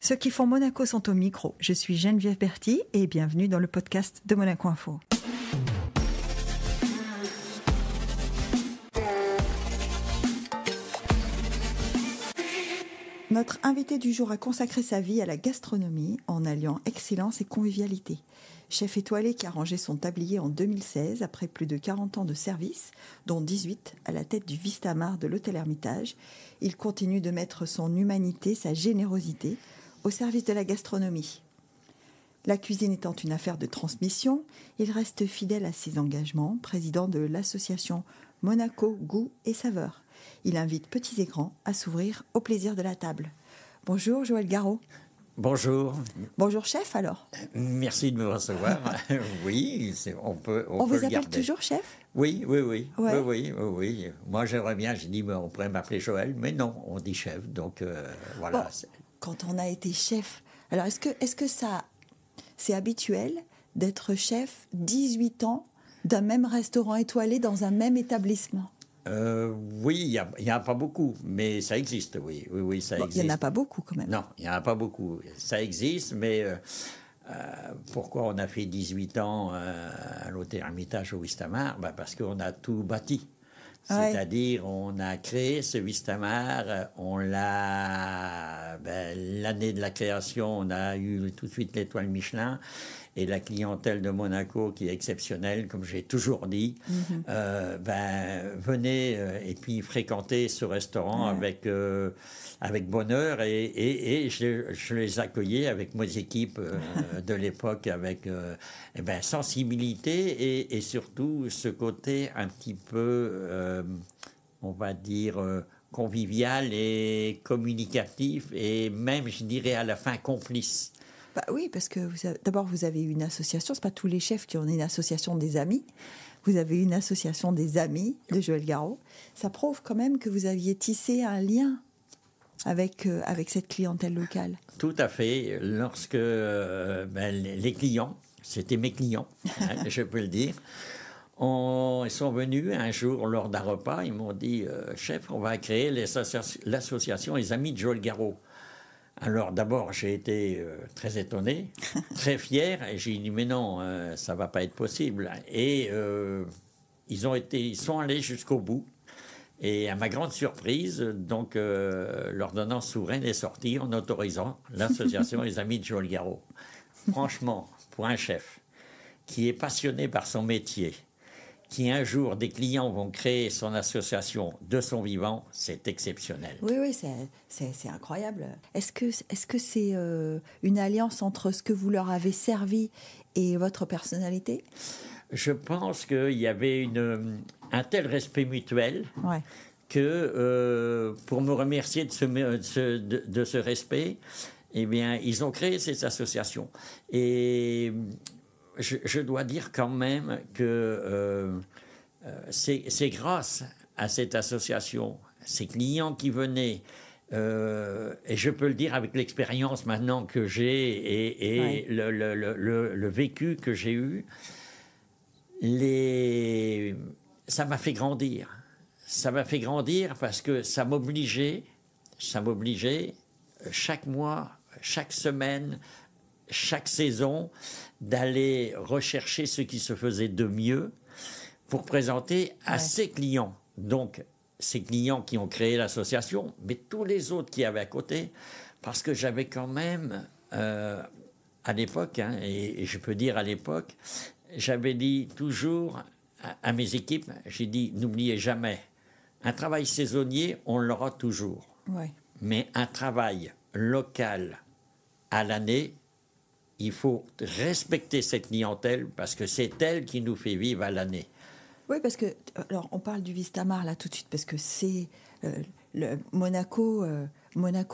Ceux qui font Monaco sont au micro. Je suis Geneviève Berthy et bienvenue dans le podcast de Monaco Info. Notre invité du jour a consacré sa vie à la gastronomie en alliant excellence et convivialité. Chef étoilé qui a rangé son tablier en 2016 après plus de 40 ans de service, dont 18 à la tête du Vistamar de l'Hôtel Hermitage, il continue de mettre son humanité, sa générosité au service de la gastronomie. La cuisine étant une affaire de transmission, il reste fidèle à ses engagements, président de l'association Monaco Goût et Saveurs. Il invite petits et grands à s'ouvrir au plaisir de la table. Bonjour Joël Garraud. Bonjour. Bonjour chef alors. Merci de me recevoir. Oui, on peut on vous le appelle garder. Toujours chef? Oui. Ouais. Oui. Moi j'aimerais bien, j'ai dit on pourrait m'appeler Joël, mais non, on dit chef, donc voilà. Bon, quand on a été chef, alors est-ce que ça, c'est habituel d'être chef 18 ans d'un même restaurant étoilé dans un même établissement? Oui, il n'y en a pas beaucoup, mais ça existe, oui, ça existe. Il n'y en a pas beaucoup quand même. Non, il n'y en a pas beaucoup. Ça existe, mais pourquoi on a fait 18 ans à l'Hôtel Hermitage au Vistamar? Parce qu'on a tout bâti. Ouais. C'est-à-dire, on a créé ce Vistamar, on l'a... l'année de la création, on a eu tout de suite l'étoile Michelin, et la clientèle de Monaco, qui est exceptionnelle, comme j'ai toujours dit, venez et puis fréquentez ce restaurant avec bonheur, et je les accueillais avec mes équipes de l'époque, avec sensibilité et surtout ce côté un petit peu, on va dire, convivial et communicatif, et même, je dirais, à la fin, complice. Bah oui, parce que d'abord, vous avez une association. Ce n'est pas tous les chefs qui ont une association des amis. Vous avez une association des amis de Joël Garraud. Ça prouve quand même que vous aviez tissé un lien avec cette clientèle locale. Tout à fait. Lorsque les clients, c'était mes clients, je peux le dire, ils sont venus un jour lors d'un repas, ils m'ont dit « Chef, on va créer l'association Les Amis de Joël Garraud ». Alors d'abord, j'ai été très étonné, très fier, et j'ai dit mais non, ça va pas être possible. Et ils sont allés jusqu'au bout. Et à ma grande surprise, donc l'ordonnance souveraine est sortie en autorisant l'association Les Amis de Joël Garraud. Franchement, pour un chef qui est passionné par son métier, qui un jour des clients vont créer son association de son vivant, c'est exceptionnel. Oui, c'est incroyable. Est-ce que c'est une alliance entre ce que vous leur avez servi et votre personnalité? Je pense qu'il y avait un tel respect mutuel que pour me remercier de ce respect, eh bien, ils ont créé cette association. Et je dois dire quand même que c'est grâce à cette association, ces clients qui venaient, et je peux le dire avec l'expérience maintenant que j'ai et le vécu que j'ai eu, ça m'a fait grandir. Ça m'a fait grandir parce que ça m'obligeait chaque mois, chaque semaine, chaque saison, d'aller rechercher ce qui se faisait de mieux pour présenter à ses clients. Donc, ces clients qui ont créé l'association, mais tous les autres qui avaient à côté, parce que j'avais quand même, à l'époque, et je peux dire à l'époque, j'avais dit toujours à mes équipes, j'ai dit, n'oubliez jamais, un travail saisonnier, on l'aura toujours. Ouais. Mais un travail local à l'année, il faut respecter cette clientèle parce que c'est elle qui nous fait vivre à l'année. Oui, parce que, alors on parle du Vistamar là tout de suite, parce que c'est le Monaco,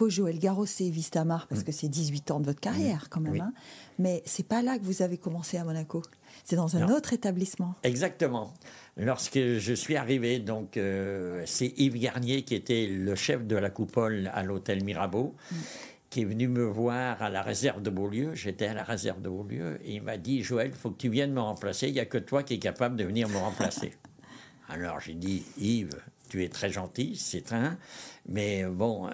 Joël Garraud, c'est Vistamar, parce que c'est 18 ans de votre carrière quand même. Oui. Hein. Mais c'est pas là que vous avez commencé à Monaco, c'est dans un autre établissement. Exactement. Lorsque je suis arrivé, donc c'est Yves Garnier qui était le chef de la coupole à l'hôtel Mirabeau, qui est venu me voir à la réserve de Beaulieu. J'étais à la réserve de Beaulieu et il m'a dit « Joël, il faut que tu viennes me remplacer, il n'y a que toi qui es capable de venir me remplacer. » Alors j'ai dit « Yves, tu es très gentil, c'est un, mais bon...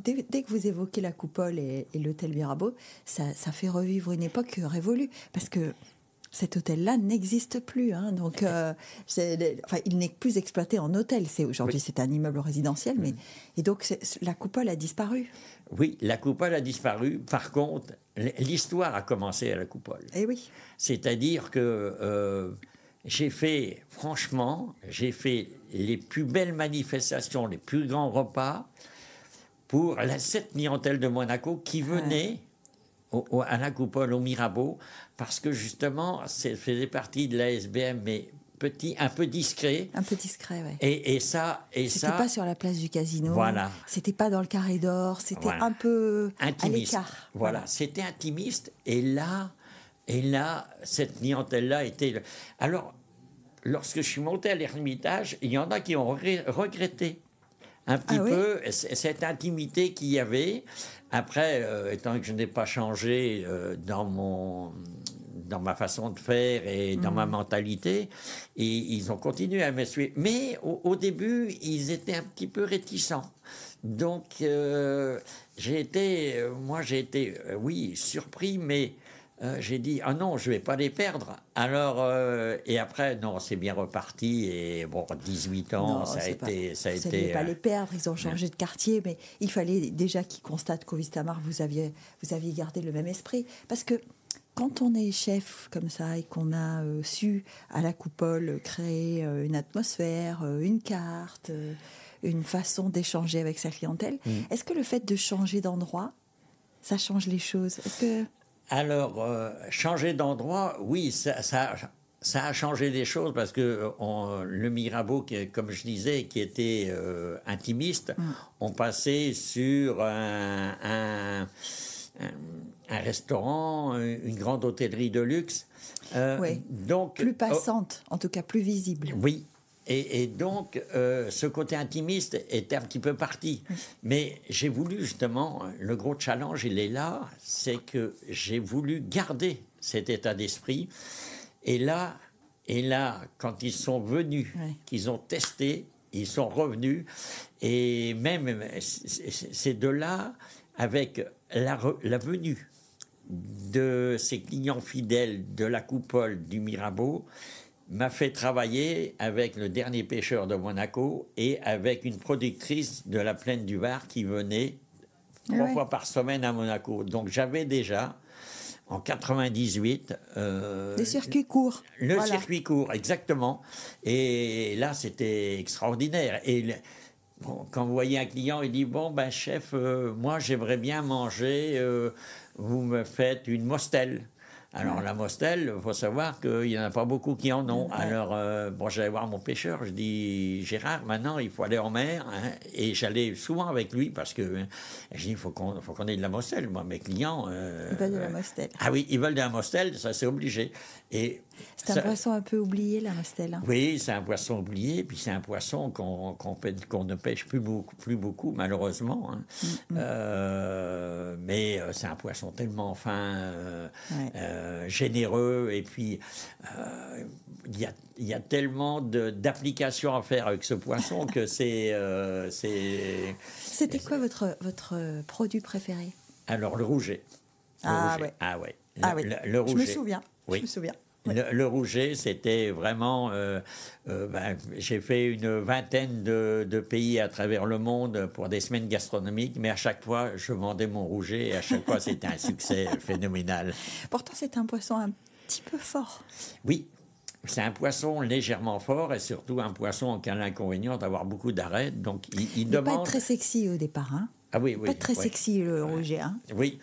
dès que vous évoquez la coupole et l'hôtel Mirabeau, ça fait revivre une époque révolue, parce que cet hôtel-là n'existe plus, hein, donc il n'est plus exploité en hôtel. Aujourd'hui, c'est un immeuble résidentiel, mais et donc la coupole a disparu. Oui, la coupole a disparu. Par contre, l'histoire a commencé à la coupole. Eh oui. C'est-à-dire que j'ai fait les plus belles manifestations, les plus grands repas pour cette clientèle de Monaco qui venait à la coupole, au Mirabeau, parce que justement, ça faisait partie de la SBM, mais un peu discret. Un peu discret, oui. Et ça... C'était pas sur la place du Casino. Voilà. C'était pas dans le Carré d'Or. C'était un peu intimiste. À l'écart. Voilà, c'était intimiste. Et là, cette clientèle-là était... Alors, lorsque je suis monté à l'Ermitage, il y en a qui ont regretté un petit peu cette intimité qu'il y avait. Après, étant que je n'ai pas changé dans ma façon de faire et dans ma mentalité, et ils ont continué à me suivre. Mais au début, ils étaient un petit peu réticents. Donc, j'ai été, oui, surpris, mais j'ai dit, ah non, je ne vais pas les perdre. Alors, et après, non, c'est bien reparti. Et bon, 18 ans, non, ça a été... Vous ne saviez pas les perdre, ils ont changé de quartier, mais il fallait déjà qu'ils constatent qu'au Vistamar, vous aviez gardé le même esprit. Parce que quand on est chef comme ça et qu'on a su, à la coupole, créer une atmosphère, une carte, une façon d'échanger avec sa clientèle, est-ce que le fait de changer d'endroit, ça change les choses? Est-ce que... Alors, changer d'endroit, oui, ça a changé des choses parce que le Mirabeau, comme je disais, qui était intimiste, on passait sur un restaurant, une grande hôtellerie de luxe. Oui, donc, plus passante, en tout cas plus visible. Oui. Et donc, ce côté intimiste était un petit peu parti. Mais j'ai voulu justement, le gros challenge, il est là, c'est que j'ai voulu garder cet état d'esprit. Et là, quand ils sont venus, qu'ils ont testé, ils sont revenus. Et même, c'est de là, avec la venue de ces clients fidèles de la coupole du Mirabeau, m'a fait travailler avec le dernier pêcheur de Monaco et avec une productrice de la plaine du Var qui venait 3 fois par semaine à Monaco. Donc j'avais déjà, en 98... des circuits courts. Le circuit court, exactement. Et là, c'était extraordinaire. Et quand vous voyez un client, il dit, bon, ben chef, moi j'aimerais bien manger, vous me faites une mostelle. Alors, la mostelle, il faut savoir qu'il n'y en a pas beaucoup qui en ont. Alors, j'allais voir mon pêcheur, je dis, Gérard, maintenant, il faut aller en mer. Hein, et j'allais souvent avec lui parce que je dis, il faut qu'on ait de la mostelle. Moi, mes clients... ils veulent de la mostelle. Ah oui, ils veulent de la mostelle, ça, c'est obligé. C'est un poisson un peu oublié, la mostelle. Hein. Oui, c'est un poisson oublié, puis c'est un poisson qu'on ne pêche plus beaucoup, malheureusement. Hein. Mais c'est un poisson tellement fin, généreux, et puis il y a tellement d'applications à faire avec ce poisson que c'est... C'était quoi votre produit préféré? Alors, le rouget. Ouais. Le rouget. Je me souviens. Oui. Je me souviens. Le rouget, c'était vraiment... j'ai fait une vingtaine de pays à travers le monde pour des semaines gastronomiques, mais à chaque fois, je vendais mon rouget et à chaque fois, c'était un succès phénoménal. Pourtant, c'est un poisson un petit peu fort. Oui, c'est un poisson légèrement fort et surtout un poisson qui a l'inconvénient d'avoir beaucoup d'arêtes. Donc, il demande... pas très sexy au départ, hein. Ah oui. Pas très sexy, le rouget, hein. Oui.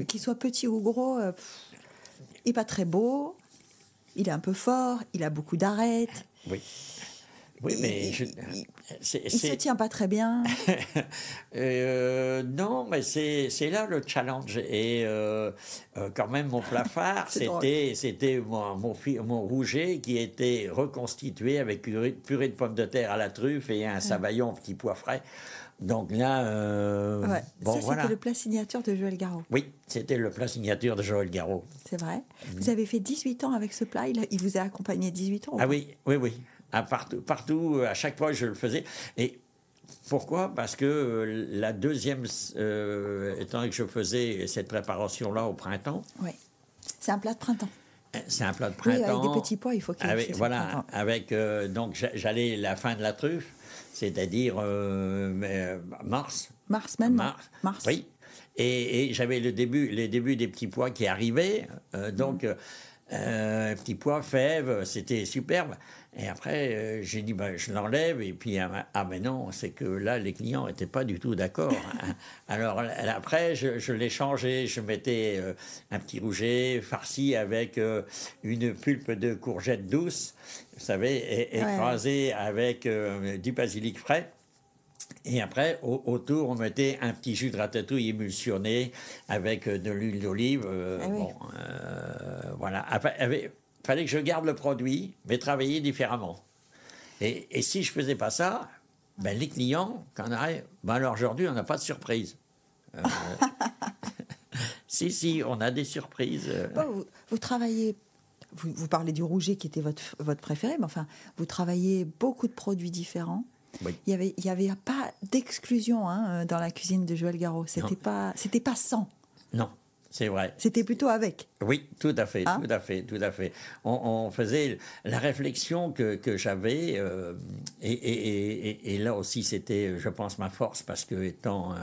Qu'il soit petit ou gros, il n'est pas très beau. Il est un peu fort, il a beaucoup d'arêtes. Oui, mais... Il se tient pas très bien. Non, mais c'est là le challenge. Et quand même, mon plat phare, c'était mon rouget qui était reconstitué avec purée de pommes de terre à la truffe et un sabayon petit pois frais. Donc là, c'était le plat signature de Joël Garreau. Oui, c'était le plat signature de Joël Garreau. C'est vrai. Vous avez fait 18 ans avec ce plat, il vous a accompagné 18 ans. Ah oui. partout, à chaque fois, je le faisais. Et pourquoi? Parce que la deuxième, étant donné que je faisais cette préparation-là au printemps. Oui. C'est un plat de printemps. C'est un plat de Oui, printemps. avec des petits pois, il faut qu'il y ait voilà, avec donc j'allais la fin de la truffe, c'est-à-dire mars. Mars maintenant. Mars. Oui. Et j'avais les débuts des petits pois qui arrivaient, donc petits pois, fèves, c'était superbe. Et après, j'ai dit, je l'enlève. Et puis, mais non, c'est que là, les clients n'étaient pas du tout d'accord. Alors, après, je l'ai changé. Je mettais un petit rouget farci avec une pulpe de courgette douce, vous savez, écrasée avec du basilic frais. Et après, autour, on mettait un petit jus de ratatouille émulsionné avec de l'huile d'olive. Voilà. Après, fallait que je garde le produit, mais travailler différemment. Et si je faisais pas ça, les clients, quand on arrive, alors aujourd'hui, on n'a pas de surprise. Si, on a des surprises. Vous travaillez, vous parlez du rouget qui était votre préféré, mais enfin, vous travaillez beaucoup de produits différents. Oui. Il y avait pas d'exclusion dans la cuisine de Joël Garreau. C'était pas sans. Non. C'est vrai. C'était plutôt avec. Oui, tout à fait, tout à fait. On faisait la réflexion que j'avais, et là aussi c'était, je pense, ma force, parce que étant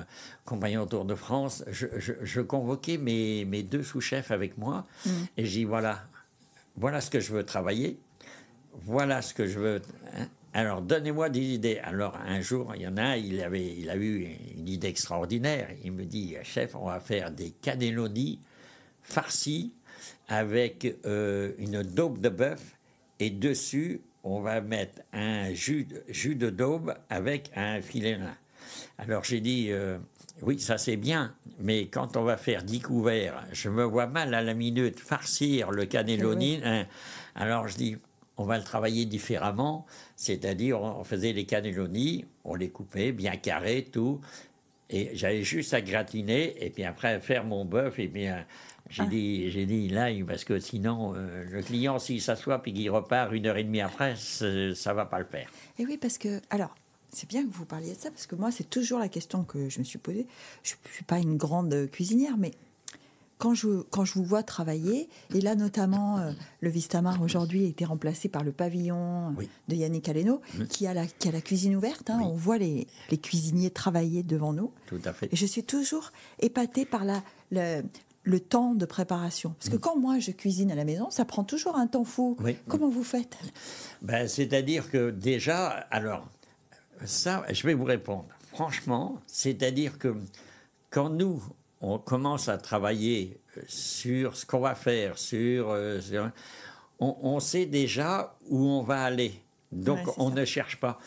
compagnon au Tour de France, je convoquais mes deux sous-chefs avec moi, et j'ai dit voilà ce que je veux travailler, voilà ce que je veux. Alors, donnez-moi des idées. Alors, un jour, il y en a un, il a eu une idée extraordinaire. Il me dit, chef, on va faire des cannelloni farcis avec une daube de bœuf, et dessus, on va mettre un jus de daube avec un filet de lin. Alors, j'ai dit, oui, ça c'est bien, mais quand on va faire 10 couverts, je me vois mal à la minute farcir le cannelloni. Alors, je dis, on va le travailler différemment, c'est-à-dire on faisait les cannelloni, on les coupait bien carrés, tout, et j'avais juste à gratiner, et puis après faire mon bœuf, et puis j'ai dit là, parce que sinon, le client, s'il s'assoit puis qu'il repart 1h30 après, ça va pas le faire. Et oui, parce que, alors, c'est bien que vous parliez de ça, parce que moi, c'est toujours la question que je me suis posée. Je ne suis pas une grande cuisinière, mais quand je vous vois travailler, et là notamment le Vistamar aujourd'hui a été remplacé par le pavillon de Yannick Aleno, qui a la cuisine ouverte, on voit les cuisiniers travailler devant nous. Tout à fait. Et je suis toujours épatée par le temps de préparation. Parce que quand moi je cuisine à la maison, ça prend toujours un temps fou. Comment vous faites? C'est-à-dire que déjà, alors, ça, je vais vous répondre. Franchement, c'est-à-dire que quand nous, on commence à travailler sur ce qu'on va faire, on sait déjà où on va aller. Donc, on ne cherche pas.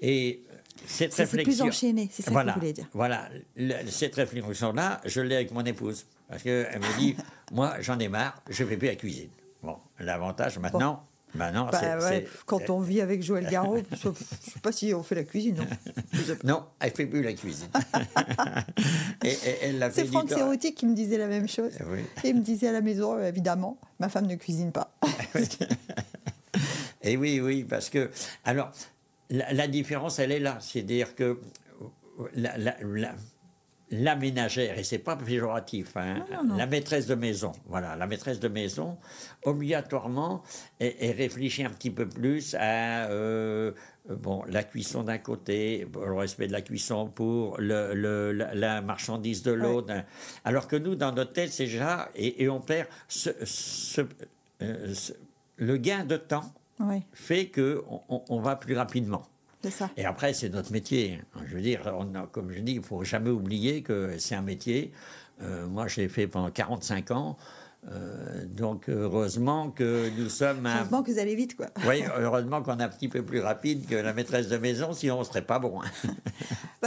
Et cette réflexion... C'est plus enchaîné, c'est ça que vous voulez dire. Voilà, cette réflexion-là, je l'ai avec mon épouse. Parce qu'elle me dit, moi, j'en ai marre, je ne fais plus la cuisine. Bon, l'avantage maintenant... non, quand on vit avec Joël Garreau, je ne sais pas si on fait la cuisine. Non, elle ne fait plus la cuisine. Elle l'a fait. C'est Franck Serrotti qui me disait la même chose. Oui. Et il me disait à la maison, évidemment, ma femme ne cuisine pas. Et oui, parce que... Alors, la différence, elle est là. C'est-à-dire que la ménagère, et c'est pas péjoratif, non. La maîtresse de maison, la maîtresse de maison, obligatoirement, elle réfléchit un petit peu plus à la cuisson d'un côté, le respect de la cuisson pour la marchandise de l'autre. Ouais. Alors que nous, dans notre tête, c'est déjà, et on perd le gain de temps fait qu'on va plus rapidement. Ça. Et après, c'est notre métier. Je veux dire, comme je dis, il ne faut jamais oublier que c'est un métier. Moi, je l'ai fait pendant 45 ans. Donc, heureusement que nous sommes... Heureusement que vous allez vite, quoi. Oui, heureusement qu'on est un petit peu plus rapide que la maîtresse de maison, sinon on ne serait pas bon.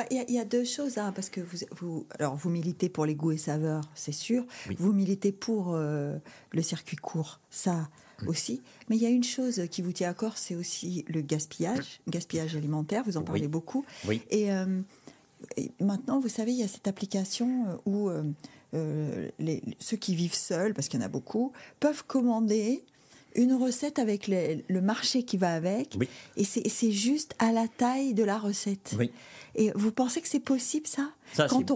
Il y a deux choses, parce que vous militez pour les goûts et saveurs, c'est sûr. Oui. Vous militez pour le circuit court, ça... aussi, mais il y a une chose qui vous tient à cœur, c'est aussi le gaspillage alimentaire, vous en parlez beaucoup. Oui. Et maintenant, vous savez, il y a cette application où ceux qui vivent seuls, parce qu'il y en a beaucoup, peuvent commander une recette avec le marché qui va avec, Oui. et c'est juste à la taille de la recette. Oui. Et vous pensez que c'est possible, ça, quand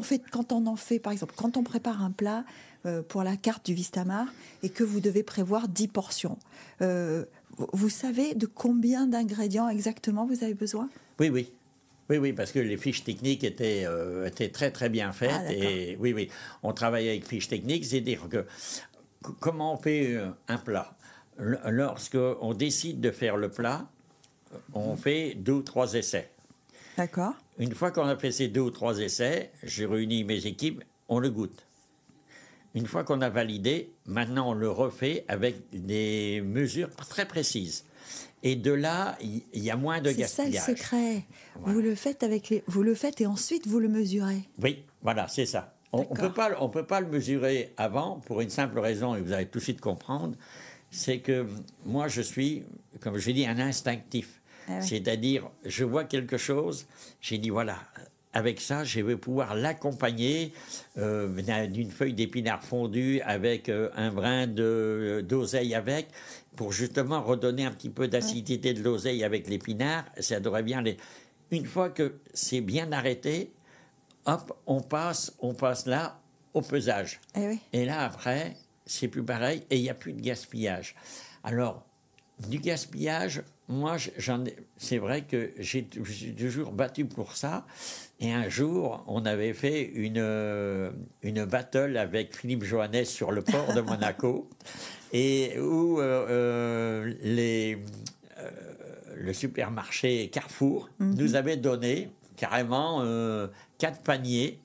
on en fait, par exemple, quand on prépare un plat pour la carte du Vistamar et que vous devez prévoir 10 portions, vous savez de combien d'ingrédients exactement vous avez besoin? Oui, oui. Oui, oui, parce que les fiches techniques étaient très, très bien faites. Ah, et oui, oui, on travaillait avec fiches techniques. C'est-à-dire que comment on fait un plat? Lorsqu'on décide de faire le plat, on fait 2 ou 3 essais. D'accord. Une fois qu'on a fait ces 2 ou 3 essais, j'ai réuni mes équipes, on le goûte. Une fois qu'on a validé, maintenant on le refait avec des mesures très précises. Et de là, il y a moins de gaspillage. C'est ça le secret. Voilà. Vous le faites et ensuite vous le mesurez. Oui, voilà, c'est ça. On ne peut pas le mesurer avant pour une simple raison, et vous allez tout de suite comprendre, c'est que moi je suis, comme je dis, un instinctif. Ah oui. C'est-à-dire, je vois quelque chose, j'ai dit voilà, avec ça, je vais pouvoir l'accompagner d'une feuille d'épinard fondue avec un brin d'oseille avec, pour justement redonner un petit peu d'acidité de l'oseille avec l'épinard. Ça devrait bien aller. Une fois que c'est bien arrêté, hop, on passe là au pesage. Eh oui. Et là, après, c'est plus pareil et il n'y a plus de gaspillage. Alors, du gaspillage, moi, c'est vrai que j'ai toujours battu pour ça. Et un jour, on avait fait une battle avec Philippe Joannès sur le port de Monaco, et où le supermarché Carrefour nous avait donné carrément 4 paniers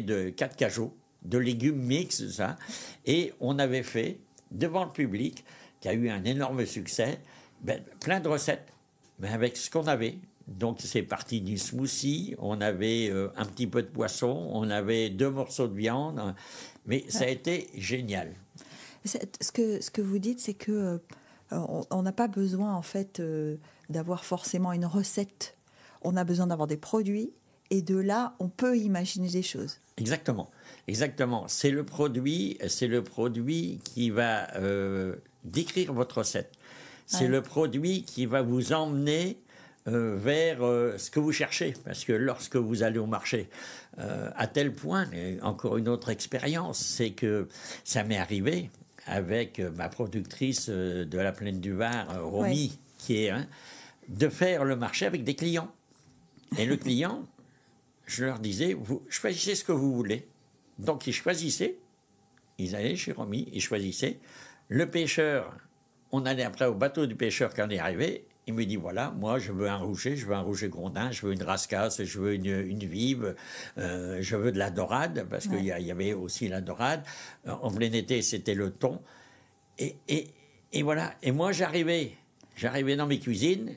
de 4 cajots de légumes mixtes, ça. Et on avait fait, devant le public, qui a eu un énorme succès, plein de recettes, mais avec ce qu'on avait. Donc c'est parti du smoothie, on avait un petit peu de poisson, on avait 2 morceaux de viande, mais ça a été génial. Ce que vous dites, c'est que on n'a pas besoin en fait d'avoir forcément une recette. On a besoin d'avoir des produits, et de là, on peut imaginer des choses. Exactement, exactement. C'est le produit qui va décrire votre recette. C'est le produit qui va vous emmener vers ce que vous cherchez. Parce que lorsque vous allez au marché, à tel point, et encore une autre expérience, c'est que ça m'est arrivé avec ma productrice de la Plaine du Var, Romy, qui est de faire le marché avec des clients. Et le client, je leur disais, vous choisissez ce que vous voulez. Donc ils choisissaient, ils allaient chez Romy, ils choisissaient. Le pêcheur, on allait après au bateau du pêcheur quand on est arrivé. Il me dit, voilà, moi je veux un rouget grondin, je veux une rascasse, je veux une vive, je veux de la dorade, parce qu'il y avait aussi la dorade. En plein été, c'était le thon. Et voilà. Et moi, j'arrivais dans mes cuisines.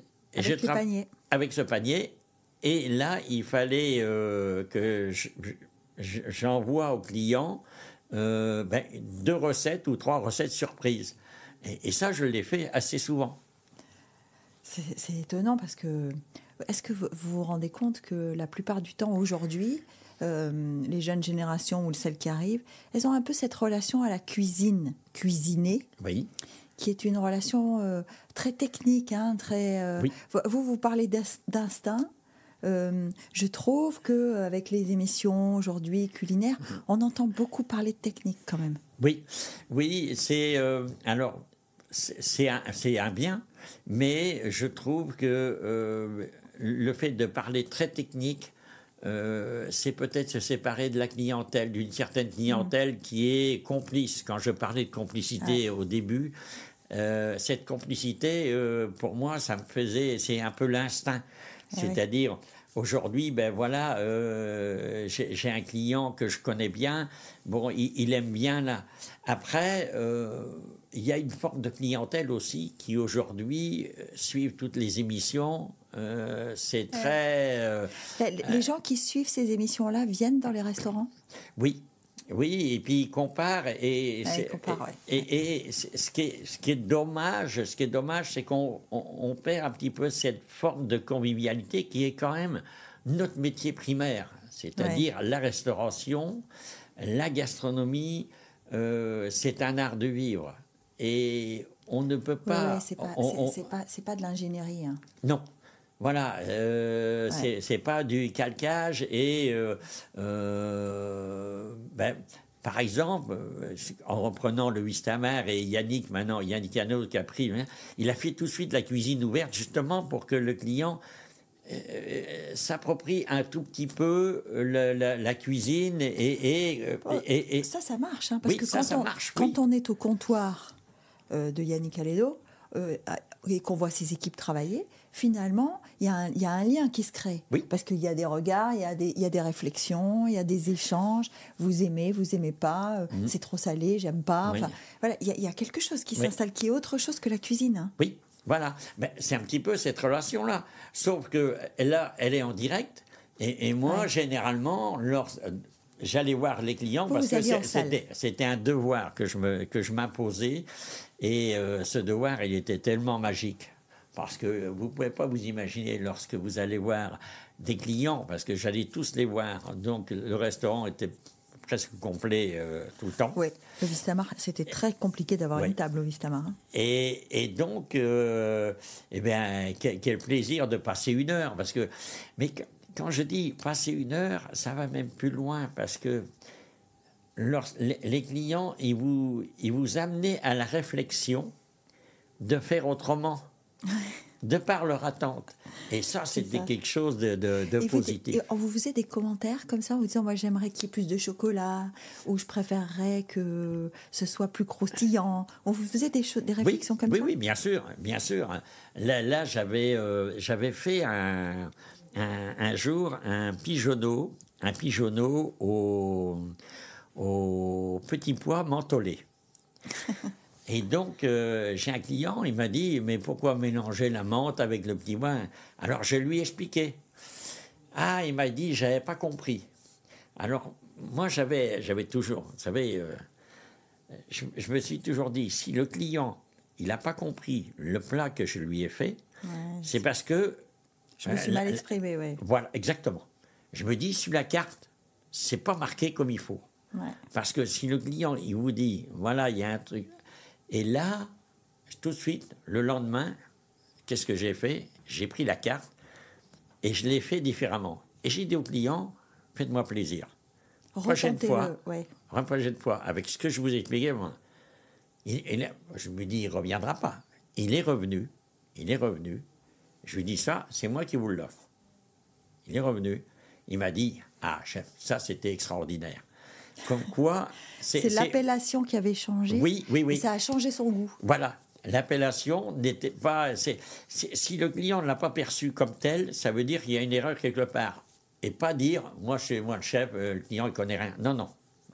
Avec ce panier. Et là, il fallait que j'envoie aux clients 2 recettes ou 3 recettes surprises. Et ça, je l'ai fait assez souvent. C'est étonnant parce que... Est-ce que vous vous rendez compte que la plupart du temps, aujourd'hui, les jeunes générations ou celles qui arrivent, elles ont un peu cette relation à la cuisine, cuisiner, oui, qui est une relation très technique, très... Oui. Vous parlez d'instinct. Je trouve qu'avec les émissions aujourd'hui culinaires, on entend beaucoup parler de technique quand même. Oui, c'est alors c'est un bien, mais je trouve que le fait de parler très technique, c'est peut-être se séparer de la clientèle, d'une certaine clientèle qui est complice. Quand je parlais de complicité au début, cette complicité, pour moi, ça me faisait, c'est un peu l'instinct. C'est-à-dire, aujourd'hui, j'ai un client que je connais bien, bon, il aime bien là. Après, il y a une forme de clientèle aussi qui, aujourd'hui, suivent toutes les émissions. C'est très... les gens qui suivent ces émissions-là viennent dans les restaurants ? Oui. Oui, et puis ils comparent et ce qui est dommage, c'est qu'on perd un petit peu cette forme de convivialité qui est quand même notre métier primaire, c'est-à-dire la restauration, la gastronomie, c'est un art de vivre. et on ne peut pas... Ouais, c'est pas de l'ingénierie. Hein. Non. Voilà, c'est pas du calcage et par exemple, en reprenant le Wistamar et Yannick Hano qui a pris, il a fait tout de suite la cuisine ouverte justement pour que le client s'approprie un tout petit peu la cuisine et ça marche, hein, parce oui, que ça marche, quand on est au comptoir de Yannick Aledo et qu'on voit ses équipes travailler, finalement, il y a un lien qui se crée. Oui. Parce qu'il y a des regards, il y a des réflexions, il y a des échanges. Vous aimez pas, c'est trop salé, j'aime pas. Oui. Enfin, voilà, il y a quelque chose qui Oui. s'installe, qui est autre chose que la cuisine. Hein. Oui, voilà. Ben, c'est un petit peu cette relation-là. Sauf que là, elle est en direct. Et moi, généralement, j'allais voir les clients parce que c'était un devoir que je m'imposais. Et ce devoir, il était tellement magique. Parce que vous ne pouvez pas vous imaginer lorsque vous allez voir des clients, parce que j'allais tous les voir. Donc le restaurant était presque complet tout le temps. Oui, le Vistamar, c'était très compliqué d'avoir une table au Vistamar. Hein. Et donc, quel plaisir de passer 1 heure. Mais quand je dis passer 1 heure, ça va même plus loin, parce que les clients, ils vous amenaient à la réflexion de faire autrement. De par leur attente. Et ça, c'était quelque chose de positif. On vous faisait des commentaires comme ça, en vous disant, moi, j'aimerais qu'il y ait plus de chocolat, ou je préférerais que ce soit plus croustillant. On vous faisait des réflexions comme ça? Oui, bien sûr, bien sûr. Là j'avais fait un jour un pigeonneau au petit pois mentholé. Et donc, j'ai un client, il m'a dit, mais pourquoi mélanger la menthe avec le petit pois? Alors, je lui ai expliqué. Ah, il m'a dit, j'avais pas compris. Alors, moi, j'avais toujours, vous savez, je me suis toujours dit, si le client, il n'a pas compris le plat que je lui ai fait, c'est parce que... Je me suis mal exprimé, oui. Voilà, exactement. Je me dis, sur la carte, c'est pas marqué comme il faut. Ouais. Parce que si le client, il vous dit, voilà, il y a un truc... Et là, tout de suite, le lendemain, qu'est-ce que j'ai fait? J'ai pris la carte et je l'ai fait différemment. Et j'ai dit au client, faites-moi plaisir. Prochaine fois, avec ce que je vous ai expliqué, je me dis, il ne reviendra pas. Il est revenu. Je lui dis, ça, c'est moi qui vous l'offre. Il est revenu. Il m'a dit, ah, chef, ça, c'était extraordinaire. Comme quoi... C'est l'appellation qui avait changé. Oui. Et ça a changé son goût. Voilà. L'appellation n'était pas... si le client ne l'a pas perçu comme tel, ça veut dire qu'il y a une erreur quelque part. Et pas dire, moi, chez moi, le chef, le client, il ne connaît rien. Non,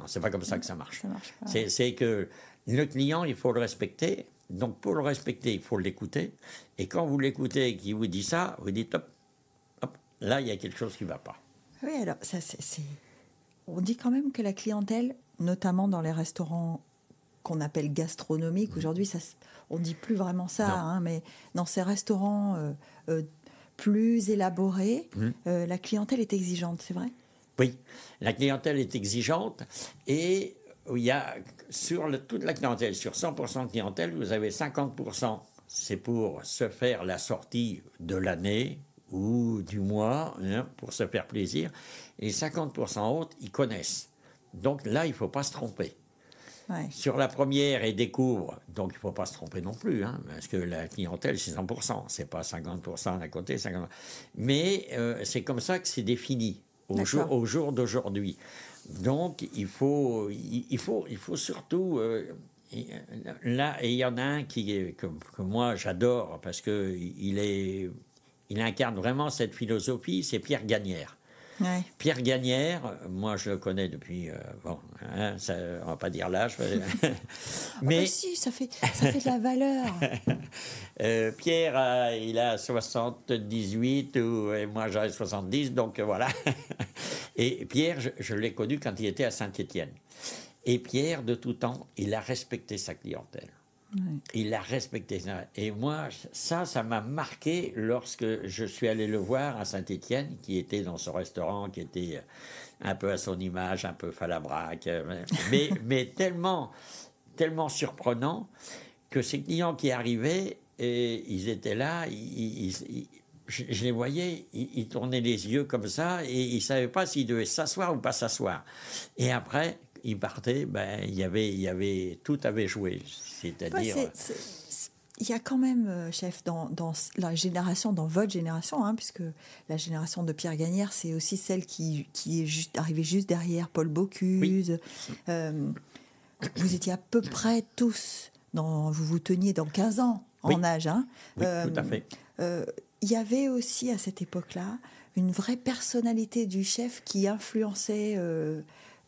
c'est pas comme ça que ça marche. Ça marche pas. C'est que le client, il faut le respecter. Donc, pour le respecter, il faut l'écouter. Et quand vous l'écoutez et qu'il vous dit ça, vous dites, hop, là, il y a quelque chose qui ne va pas. Oui, alors, ça, on dit quand même que la clientèle, notamment dans les restaurants qu'on appelle gastronomiques, aujourd'hui, on ne dit plus vraiment ça, hein, mais dans ces restaurants plus élaborés, la clientèle est exigeante, c'est vrai? Oui, la clientèle est exigeante et il y a toute la clientèle, sur 100% de clientèle, vous avez 50%, c'est pour se faire la sortie de l'année ou du mois, hein, pour se faire plaisir, et 50% autres, ils connaissent. Donc là, il ne faut pas se tromper. Ouais. Sur la première, ils découvrent, donc il ne faut pas se tromper non plus, hein, parce que la clientèle, c'est 100%, c'est pas 50% d'un côté, 50%. Mais c'est comme ça que c'est défini au jour d'aujourd'hui. Donc il faut surtout... là, et il y en a un que moi j'adore, parce qu'il incarne vraiment cette philosophie, c'est Pierre Gagnère. Ouais. Pierre Gagnère, moi je le connais depuis, on ne va pas dire l'âge, mais si, ça fait de la valeur. Pierre, il a 78 et moi j'en ai 70, donc voilà. Et Pierre, je l'ai connu quand il était à Saint-Étienne. Et Pierre, de tout temps, il a respecté sa clientèle. Oui. Il a respecté ça. Et moi, ça m'a marqué lorsque je suis allé le voir à Saint-Étienne, qui était dans ce restaurant, qui était un peu à son image, un peu falabraque, mais tellement surprenant que ces clients qui arrivaient, et ils étaient là, je les voyais, ils tournaient les yeux comme ça, et ils ne savaient pas s'ils devaient s'asseoir ou pas s'asseoir. Et après, ils partaient, tout avait joué. C'est-à-dire... Il y a quand même, chef, dans la génération, dans votre génération, hein, puisque la génération de Pierre Gagnère, c'est aussi celle qui est arrivée juste derrière Paul Bocuse. Oui. Vous étiez à peu près tous, vous vous teniez dans 15 ans en âge. Hein. Oui, tout à fait. Il y avait aussi à cette époque-là une vraie personnalité du chef qui influençait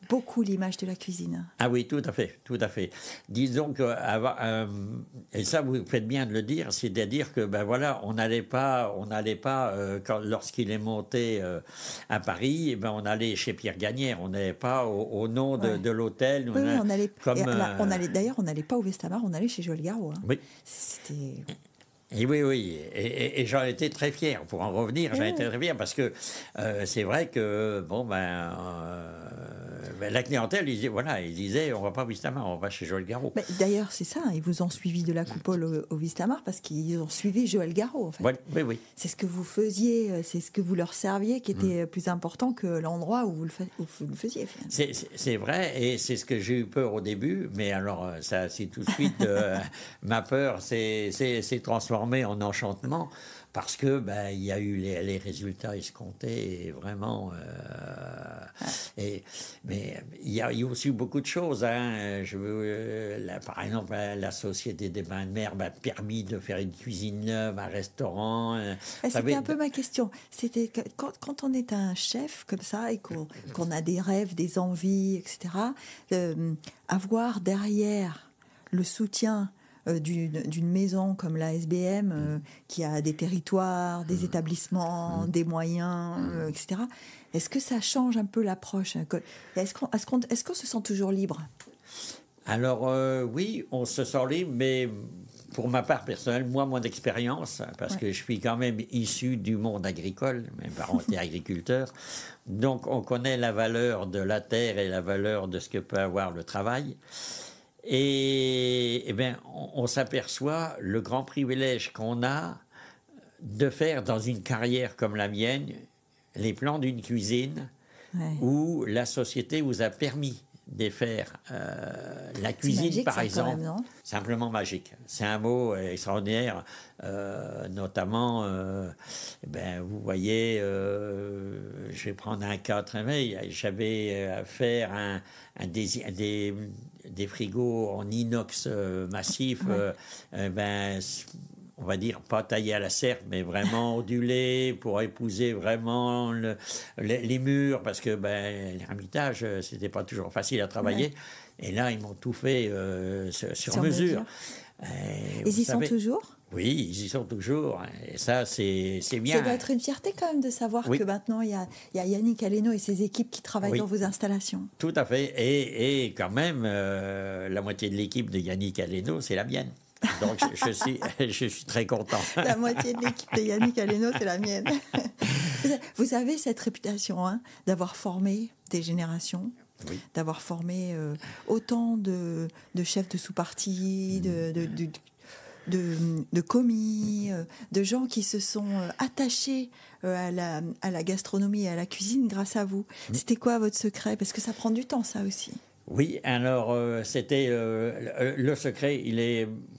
beaucoup l'image de la cuisine. Ah oui, tout à fait, tout à fait. Disons que, et ça vous faites bien de le dire, c'est-à-dire que on n'allait pas lorsqu'il est monté à Paris, on allait chez Pierre Gagnère, on n'allait pas au nom de l'hôtel. Oui, on allait. D'ailleurs, on n'allait pas au Vestamar, on allait chez Joël Garreau. Hein. Oui. C'était. Et oui, et j'en étais très fier. Pour en revenir, j'en étais très fier parce que c'est vrai que la clientèle, ils disaient on va pas au Vistamar, on va chez Joël Garreau. D'ailleurs, c'est ça, ils vous ont suivi de la coupole au Vistamar parce qu'ils ont suivi Joël Garreau. En fait. Oui. C'est ce que vous faisiez, c'est ce que vous leur serviez qui était plus important que l'endroit où vous le faisiez. Finalement. C'est vrai, et c'est ce que j'ai eu peur au début, mais alors ça, c'est tout de suite ma peur s'est transformée en enchantement. Parce que il y a eu les résultats escomptés, et vraiment. Mais il y a aussi beaucoup de choses. Hein. Par exemple, la Société des Bains de Mer m'a permis de faire une cuisine neuve, un restaurant. C'était un peu ma question. C'était quand on est un chef comme ça et qu'on a des rêves, des envies, etc. Avoir derrière le soutien d'une maison comme la SBM qui a des territoires, des établissements, des moyens, etc. Est-ce que ça change un peu l'approche? Est-ce qu'on se sent toujours libre? Alors oui, on se sent libre, mais pour ma part personnelle, moi, mon expérience, parce que je suis quand même issu du monde agricole, mes parents étaient agriculteurs, donc on connaît la valeur de la terre et la valeur de ce que peut avoir le travail. Et on s'aperçoit le grand privilège qu'on a de faire dans une carrière comme la mienne les plans d'une cuisine où la société vous a permis de faire la cuisine, magique, par exemple. Même, simplement magique. C'est un mot extraordinaire, notamment, vous voyez, je vais prendre un cas très bien. J'avais à faire des frigos en inox massif, on va dire, pas taillé à la serpe, mais vraiment ondulé pour épouser vraiment les murs, parce que l'ermitage, c'était pas toujours facile à travailler. Et là, ils m'ont tout fait sur mesure. Ils y sont toujours ? Oui, ils y sont toujours. Et ça, c'est bien. Ça doit être une fierté quand même de savoir que maintenant, il y a Yannick Aleno et ses équipes qui travaillent dans vos installations. Tout à fait. Et quand même, la moitié de l'équipe de Yannick Aleno, c'est la mienne. Donc, je suis très content. La moitié de l'équipe de Yannick Aleno, c'est la mienne. Vous avez cette réputation d'avoir formé des générations, d'avoir formé autant de chefs de sous-partis, de commis, de gens qui se sont attachés à la gastronomie et à la cuisine grâce à vous. C'était quoi votre secret? Parce que ça prend du temps, ça aussi. Oui, alors c'était le secret,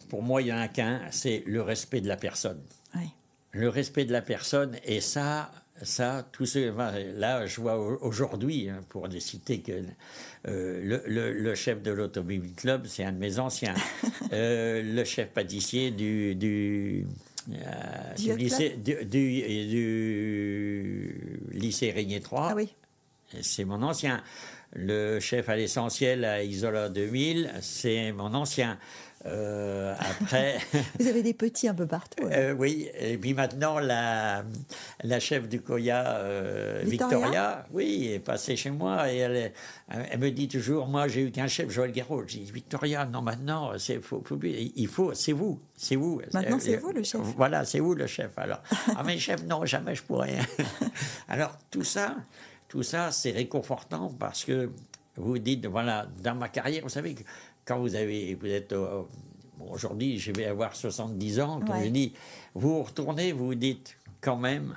pour moi, il n'y en a qu'un, c'est le respect de la personne. Oui. Le respect de la personne, et ça, là, je vois aujourd'hui, pour ne citer que le chef de l'Automobile Club, c'est un de mes anciens. Le chef pâtissier du lycée Régnier 3, c'est mon ancien. Le chef à l'essentiel à Isola 2000, c'est mon ancien. Après, vous avez des petits un peu partout. Oui, et puis maintenant la chef du Coya, Victoria, est passée chez moi et elle me dit toujours, moi j'ai eu qu'un chef, Joël Garreau. Je dis, Victoria, non, maintenant c'est c'est vous. Maintenant c'est vous le chef. Voilà, c'est vous le chef. Alors, mais chef, non, jamais je pourrais. Alors tout ça, c'est réconfortant parce que vous dites, voilà, dans ma carrière, vous savez que quand vous êtes Bon, aujourd'hui, je vais avoir 70 ans. Comme Ouais. je dis, vous retournez, vous vous dites, quand même,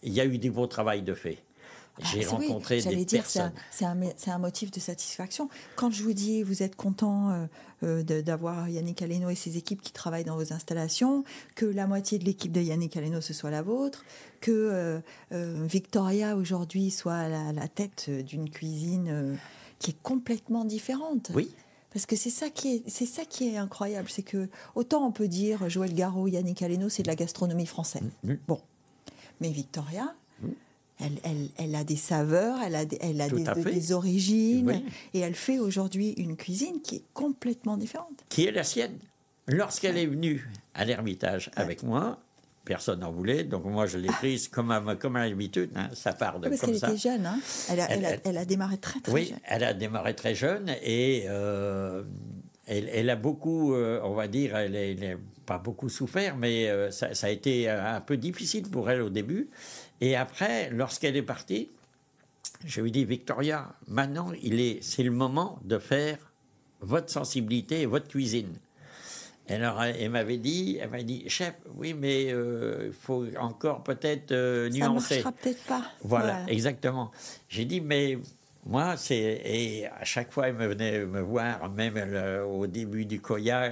il y a eu du beau travail de fait. J'ai rencontré oui, des j'allais dire, personnes. c'est un motif de satisfaction. Quand je vous dis, vous êtes content d'avoir Yannick Aleno et ses équipes qui travaillent dans vos installations, que la moitié de l'équipe de Yannick Aleno, ce soit la vôtre, que Victoria, aujourd'hui, soit à la tête d'une cuisine qui est complètement différente. Oui. Parce que c'est ça qui est incroyable. C'est que, autant on peut dire Joël Garreau, Yannick Aleno, c'est de la gastronomie française. Bon. Mais Victoria... Elle a des saveurs, elle a des origines, oui. Et elle fait aujourd'hui une cuisine qui est complètement différente. Qui est la sienne. Lorsqu'elle est venue à l'Ermitage avec moi, personne n'en voulait, donc moi je l'ai prise comme à l'habitude, hein, ça part de Parce comme qu'elle ça. était jeune, hein. Elle a démarré très jeune. Oui, elle a démarré très jeune et elle a beaucoup, on va dire, elle n'a pas beaucoup souffert, mais ça a été un peu difficile pour elle au début. Et après, lorsqu'elle est partie, je lui dis, Victoria, maintenant, c'est le moment de faire votre sensibilité et votre cuisine. Et alors, elle m'a dit, chef, oui, mais il faut encore peut-être nuancer. Ça ne marchera peut-être pas. Voilà, exactement. J'ai dit, mais moi, et à chaque fois, elle me venait me voir, même au début du Koya,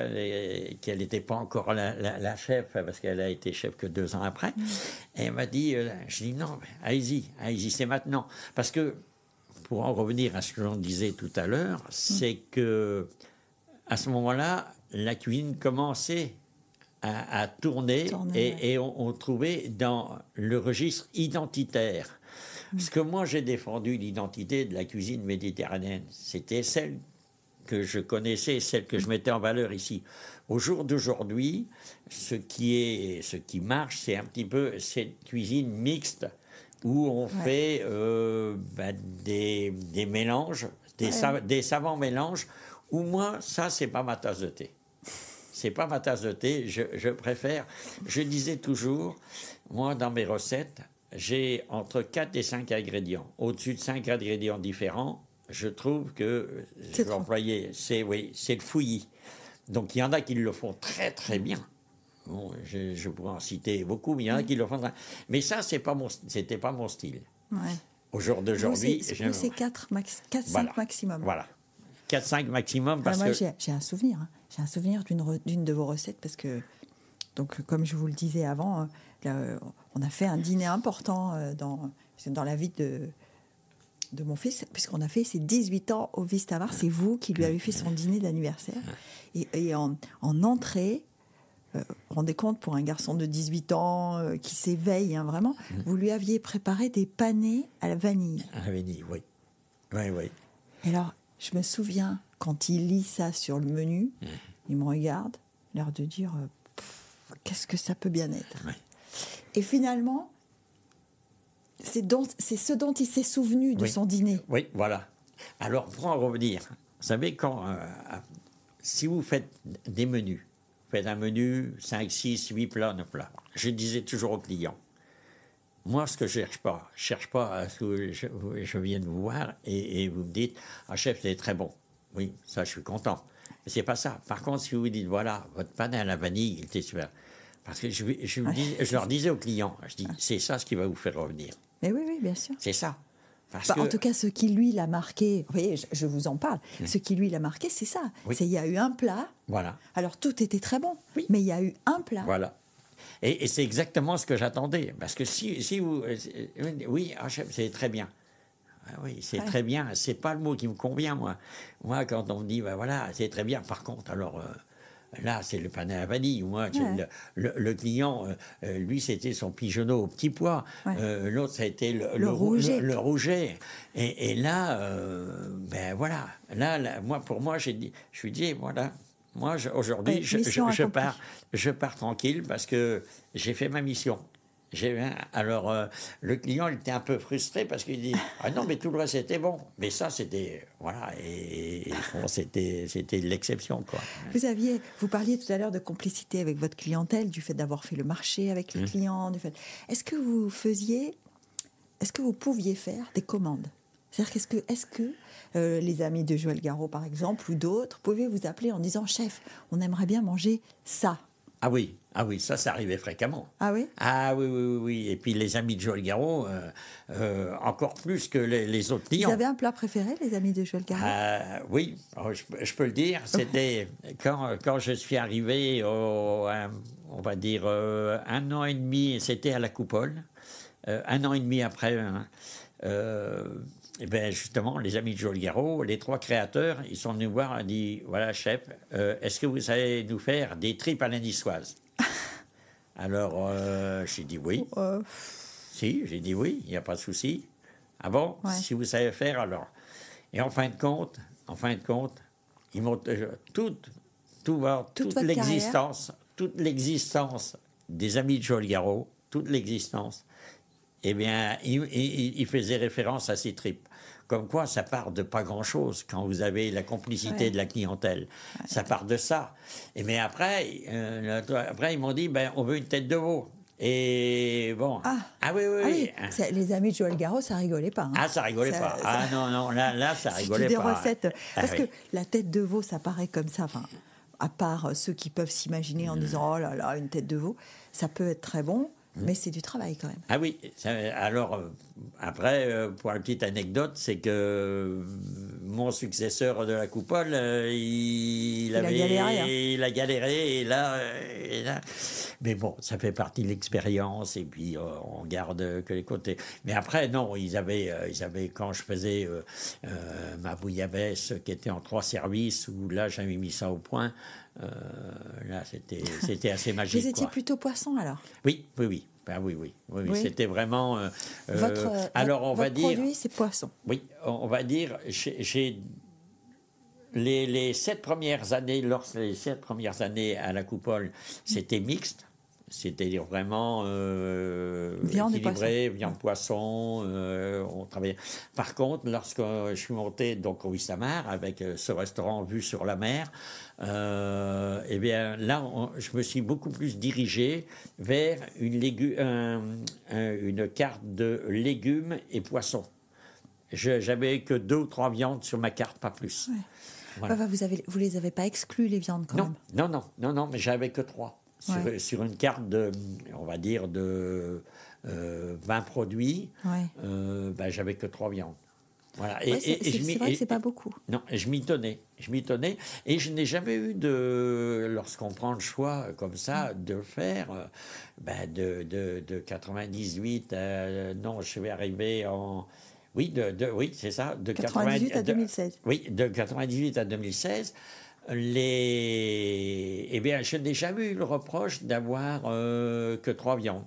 qu'elle n'était pas encore la chef, parce qu'elle a été chef que 2 ans après. Et elle m'a dit, je dis, non, allez-y, c'est maintenant. Parce que, pour en revenir à ce que l'on disait tout à l'heure, c'est que à ce moment-là, la cuisine commençait à tourner et on trouvait dans le registre identitaire. Parce que moi, j'ai défendu l'identité de la cuisine méditerranéenne. C'était celle que je connaissais, celle que je mettais en valeur ici. Au jour d'aujourd'hui, ce qui marche, c'est un petit peu cette cuisine mixte où on fait des mélanges, des savants mélanges, où moi, ça, c'est pas ma tasse de thé. C'est pas ma tasse de thé, je préfère. Je disais toujours, moi, dans mes recettes, j'ai entre 4 et 5 ingrédients. Au-dessus de 5 ingrédients différents, je trouve que, je vais employer, c'est le fouillis. Donc, il y en a qui le font très, très bien. Bon, je pourrais en citer beaucoup, mais il y en a qui le font très bien. Mais ça, c'était pas mon style. Ouais. Au jour d'aujourd'hui... C'est 4-5 maximum. Voilà. 4-5 maximum parce moi, que... J'ai un souvenir. Hein. J'ai un souvenir d'une de vos recettes parce que, donc, comme je vous le disais avant, on a fait un dîner important dans la vie de mon fils, puisqu'on a fait ses 18 ans au Vistamar. C'est vous qui lui avez fait son dîner d'anniversaire. Et en entrée, rendez compte, pour un garçon de 18 ans qui s'éveille, hein, vraiment, vous lui aviez préparé des panais à la vanille. À la vanille, oui. Oui. Et alors, je me souviens, quand il lit ça sur le menu, il me regarde, l'air de dire qu'est-ce que ça peut bien être. Oui. Et finalement, c'est ce dont il s'est souvenu de son dîner. Oui, voilà. Alors, pour en revenir, vous savez, si vous faites des menus, vous faites un menu 5, 6, 8 plats, 9 plats, je disais toujours aux clients, moi, ce que je cherche pas à ce que je viens de vous voir et vous me dites, chef, c'est très bon. Oui, ça, je suis content. Mais c'est pas ça. Par contre, si vous vous dites, voilà, votre panais à la vanille, il était super. Parce que je leur disais aux clients, je dis, c'est ça ce qui va vous faire revenir. Mais oui, bien sûr. C'est ça. En tout cas, ce qui lui l'a marqué, vous voyez, je vous en parle, ce qui lui l'a marqué, c'est ça. Oui. Il y a eu un plat, voilà. Alors tout était très bon, mais il y a eu un plat. Voilà. Et c'est exactement ce que j'attendais. Parce que si vous... Oui, chef, c'est très bien. Oui, c'est très bien. C'est pas le mot qui me convient, moi. Moi, quand on me dit, voilà, c'est très bien. Par contre, alors... là, c'est le panais à la vanille. Moi, le client, lui, c'était son pigeonneau au petit pois. L'autre, ça a été le rouget. Et là, voilà. Là, moi, pour moi, je lui dis, voilà. Moi, aujourd'hui, je pars tranquille parce que j'ai fait ma mission. Alors, le client, il était un peu frustré parce qu'il dit « Ah non, mais tout le reste, c'était bon. » Mais ça, c'était... Voilà, et bon, c'était l'exception, quoi. Vous parliez tout à l'heure de complicité avec votre clientèle, du fait d'avoir fait le marché avec les clients. Est-ce que vous pouviez faire des commandes? C'est-à-dire est-ce que les amis de Joël Garreau, par exemple, ou d'autres, pouvaient vous appeler en disant « Chef, on aimerait bien manger ça ». Ah oui, ça arrivait fréquemment. Ah oui? Ah oui, oui, oui, oui. Et puis les amis de Joël Garreau, encore plus que les autres clients. Vous avez un plat préféré, les amis de Joël Garreau? Oui, je peux le dire. C'était quand je suis arrivé, on va dire, 1 an et demi, c'était à la Coupole. 1 an et demi après, hein, et bien justement, les amis de Joël Garreau, les 3 créateurs, ils sont venus voir et ont dit, voilà, chef, est-ce que vous savez nous faire des tripes à la niçoise? Alors, j'ai dit oui. Si, j'ai dit oui, il n'y a pas de souci. Ah bon? Ouais. Si vous savez faire, alors. Et en fin de compte, ils m'ont toute l'existence des amis de Joël Garreau, toute l'existence, eh bien, il faisait référence à ces tripes. Comme quoi, ça part de pas grand-chose quand vous avez la complicité de la clientèle. Ça part de ça. Et mais après, ils m'ont dit, on veut une tête de veau. Et bon. Ah oui. Les amis de Joël Garreau, ça rigolait pas. Hein. Ah, ça rigolait pas. Ah non, là, ça rigolait des pas. Recettes. Parce que la tête de veau, ça paraît comme ça. Enfin, à part ceux qui peuvent s'imaginer en disant oh là là, une tête de veau, ça peut être très bon. Mais c'est du travail quand même. Ah oui, alors après, pour une petite anecdote, c'est que mon successeur de la Coupole, il a galéré, et là. Mais bon, ça fait partie de l'expérience, et puis on garde que les côtés. Mais après, non, ils avaient quand je faisais ma bouillabaisse qui était en 3 services, où là j'avais mis ça au point. Là, c'était assez magique. Vous étiez plutôt poisson alors? Oui. Ben oui. C'était vraiment. Alors, on va dire. Votre produit, c'est poisson. Oui, on va dire. J'ai les 7 premières années, les 7 premières années à la Coupole, c'était mixte. C'est-à-dire vraiment viande équilibré, viande, poisson, on travaillait. Par contre, lorsque je suis monté donc au Huissamar avec ce restaurant vue sur la mer, eh bien là, je me suis beaucoup plus dirigé vers une carte de légumes et poissons. J'avais que 2 ou 3 viandes sur ma carte, pas plus. Ouais. Voilà. Vous les avez pas exclus les viandes quand même? Non, mais j'avais que 3. Sur une carte de, on va dire, de 20 produits, j'avais que 3 viandes. Voilà. C'est vrai que c'est pas beaucoup. Non, et je m'y tenais. Et je n'ai jamais eu lorsqu'on prend le choix comme ça, de faire, de 98 non, je vais arriver en... Oui, c'est ça. De 98 à 2016. Oui, de 98 à 2016. Eh bien, je n'ai jamais eu le reproche d'avoir que 3 viandes.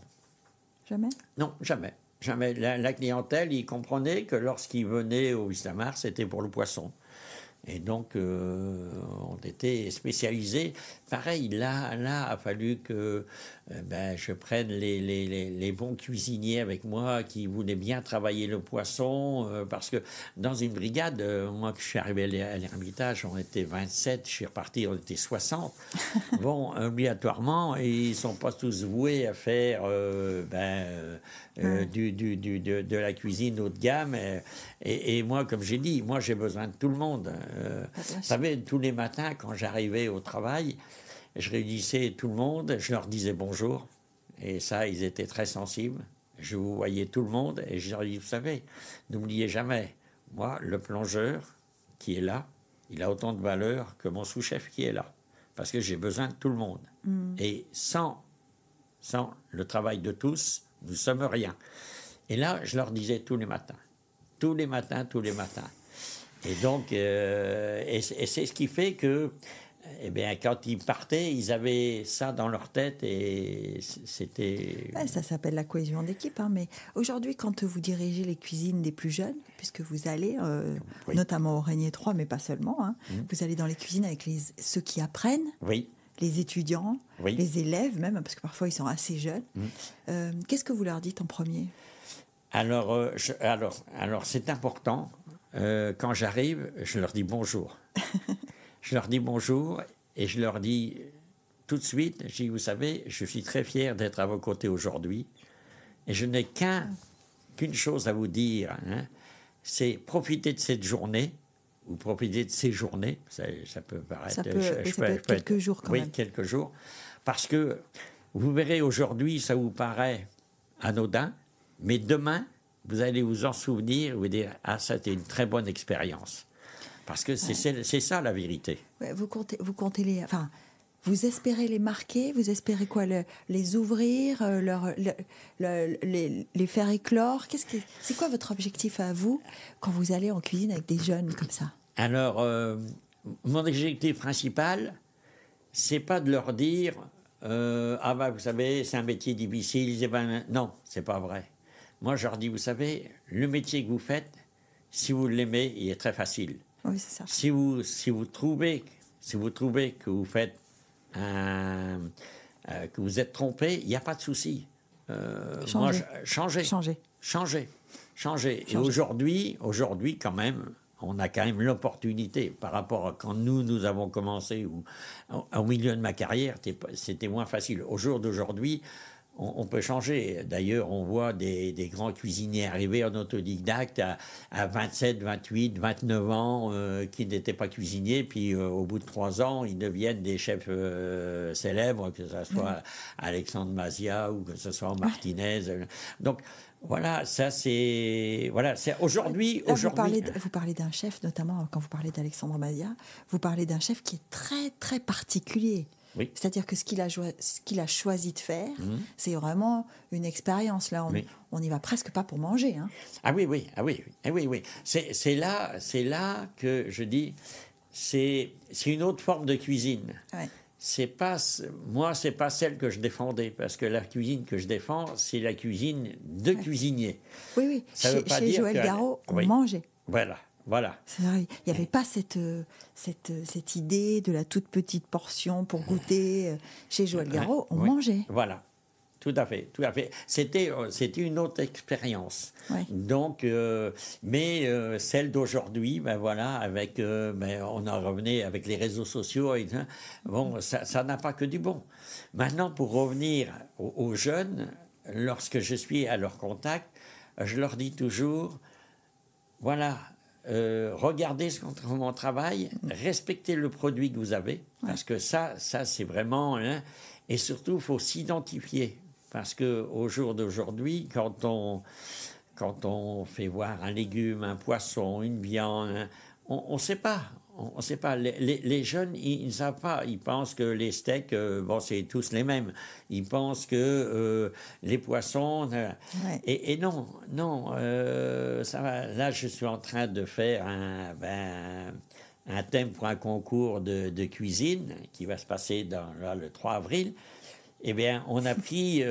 Jamais? Non, jamais. La clientèle, ils comprenaient que lorsqu'ils venaient au Huissamar, c'était pour le poisson. Et donc, on était spécialisés. Pareil, là, il a fallu que je prenne les bons cuisiniers avec moi qui voulaient bien travailler le poisson. Parce que dans une brigade, moi, que je suis arrivé à l'Ermitage, on était 27, je suis reparti, on était 60. Bon, obligatoirement, ils ne sont pas tous voués à faire de la cuisine haut de gamme. Et moi, comme j'ai dit, moi, j'ai besoin de tout le monde. Vous savez, tous les matins, quand j'arrivais au travail, je réunissais tout le monde, je leur disais bonjour. Et ça, ils étaient très sensibles. Je vous voyais tout le monde et je leur dis, vous savez, n'oubliez jamais, moi, le plongeur qui est là, il a autant de valeur que mon sous-chef qui est là. Parce que j'ai besoin de tout le monde. Et sans le travail de tous, nous ne sommes rien. Et là, je leur disais tous les matins. Et donc, c'est ce qui fait que, quand ils partaient, ils avaient ça dans leur tête et c'était... Ça s'appelle la cohésion d'équipe. Hein, mais aujourd'hui, quand vous dirigez les cuisines des plus jeunes, puisque vous allez, notamment au Régnier 3, mais pas seulement, vous allez dans les cuisines avec ceux qui apprennent, les étudiants, les élèves même, parce que parfois ils sont assez jeunes. Qu'est-ce que vous leur dites en premier ? Alors, c'est important. Quand j'arrive, je leur dis bonjour. Je leur dis bonjour et je leur dis tout de suite, je dis, vous savez, je suis très fier d'être à vos côtés aujourd'hui et je n'ai qu'une chose à vous dire. c'est profiter de cette journée, ou profiter de ces journées, ça peut paraître... Ça peut, être quelques jours quand même. Oui, quelques jours. Parce que, vous verrez, aujourd'hui, ça vous paraît anodin, mais demain, vous allez vous en souvenir, vous dire, ah, ça, c'était une très bonne expérience. Parce que c'est ça, la vérité. Ouais, vous comptez les... Enfin, vous espérez les marquer, vous espérez quoi, les ouvrir, les faire éclore. C'est quoi votre objectif à vous quand vous allez en cuisine avec des jeunes comme ça? Alors, mon objectif principal, c'est pas de leur dire ah ben vous savez, c'est un métier difficile. Non, c'est pas vrai. Moi, je leur dis, vous savez, le métier que vous faites, si vous l'aimez, il est très facile. Oui, c'est ça. Si vous trouvez que vous faites que vous êtes trompé, il n'y a pas de souci. Changez. Et aujourd'hui, quand même, on a quand même l'opportunité par rapport à quand nous avons commencé ou au milieu de ma carrière, c'était moins facile. Au jour d'aujourd'hui, on peut changer. D'ailleurs, on voit des grands cuisiniers arriver en autodidacte à 27, 28, 29 ans qui n'étaient pas cuisiniers, puis au bout de 3 ans, ils deviennent des chefs célèbres, que ce soit Alexandre Mazia ou que ce soit Martinez. Donc, voilà, ça c'est... Voilà, c'est aujourd'hui... Vous parlez d'un chef, notamment quand vous parlez d'Alexandre Mazia, vous parlez d'un chef qui est très, très particulier. Oui. C'est-à-dire que ce qu'il a choisi de faire, c'est vraiment une expérience. Là, on n'y va presque pas pour manger. Hein. Ah oui. C'est là que je dis, c'est une autre forme de cuisine. Ouais. C'est pas celle que je défendais, parce que la cuisine que je défends, c'est la cuisine de cuisinier. Oui. Chez Joël Garreau, on mangeait. Voilà. C'est vrai, il n'y avait pas cette idée de la toute petite portion pour goûter. Chez Joël Garreau, on mangeait. Voilà, tout à fait. C'était une autre expérience. Ouais. Donc, mais celle d'aujourd'hui, avec, on en revenait avec les réseaux sociaux. Bon, ça n'a pas que du bon. Maintenant, pour revenir aux jeunes, lorsque je suis à leur contact, je leur dis toujours, voilà. Regardez mon travail, respectez le produit que vous avez, parce que ça c'est vraiment... et surtout, il faut s'identifier, parce qu'au jour d'aujourd'hui, quand on fait voir un légume, un poisson, une viande, on ne sait pas. On ne sait pas. Les jeunes, ils ne savent pas. Ils pensent que les steaks, c'est tous les mêmes. Ils pensent que les poissons... Et non. Ça va. Là, je suis en train de faire un thème pour un concours de cuisine qui va se passer le 3 avril. Eh bien, on a pris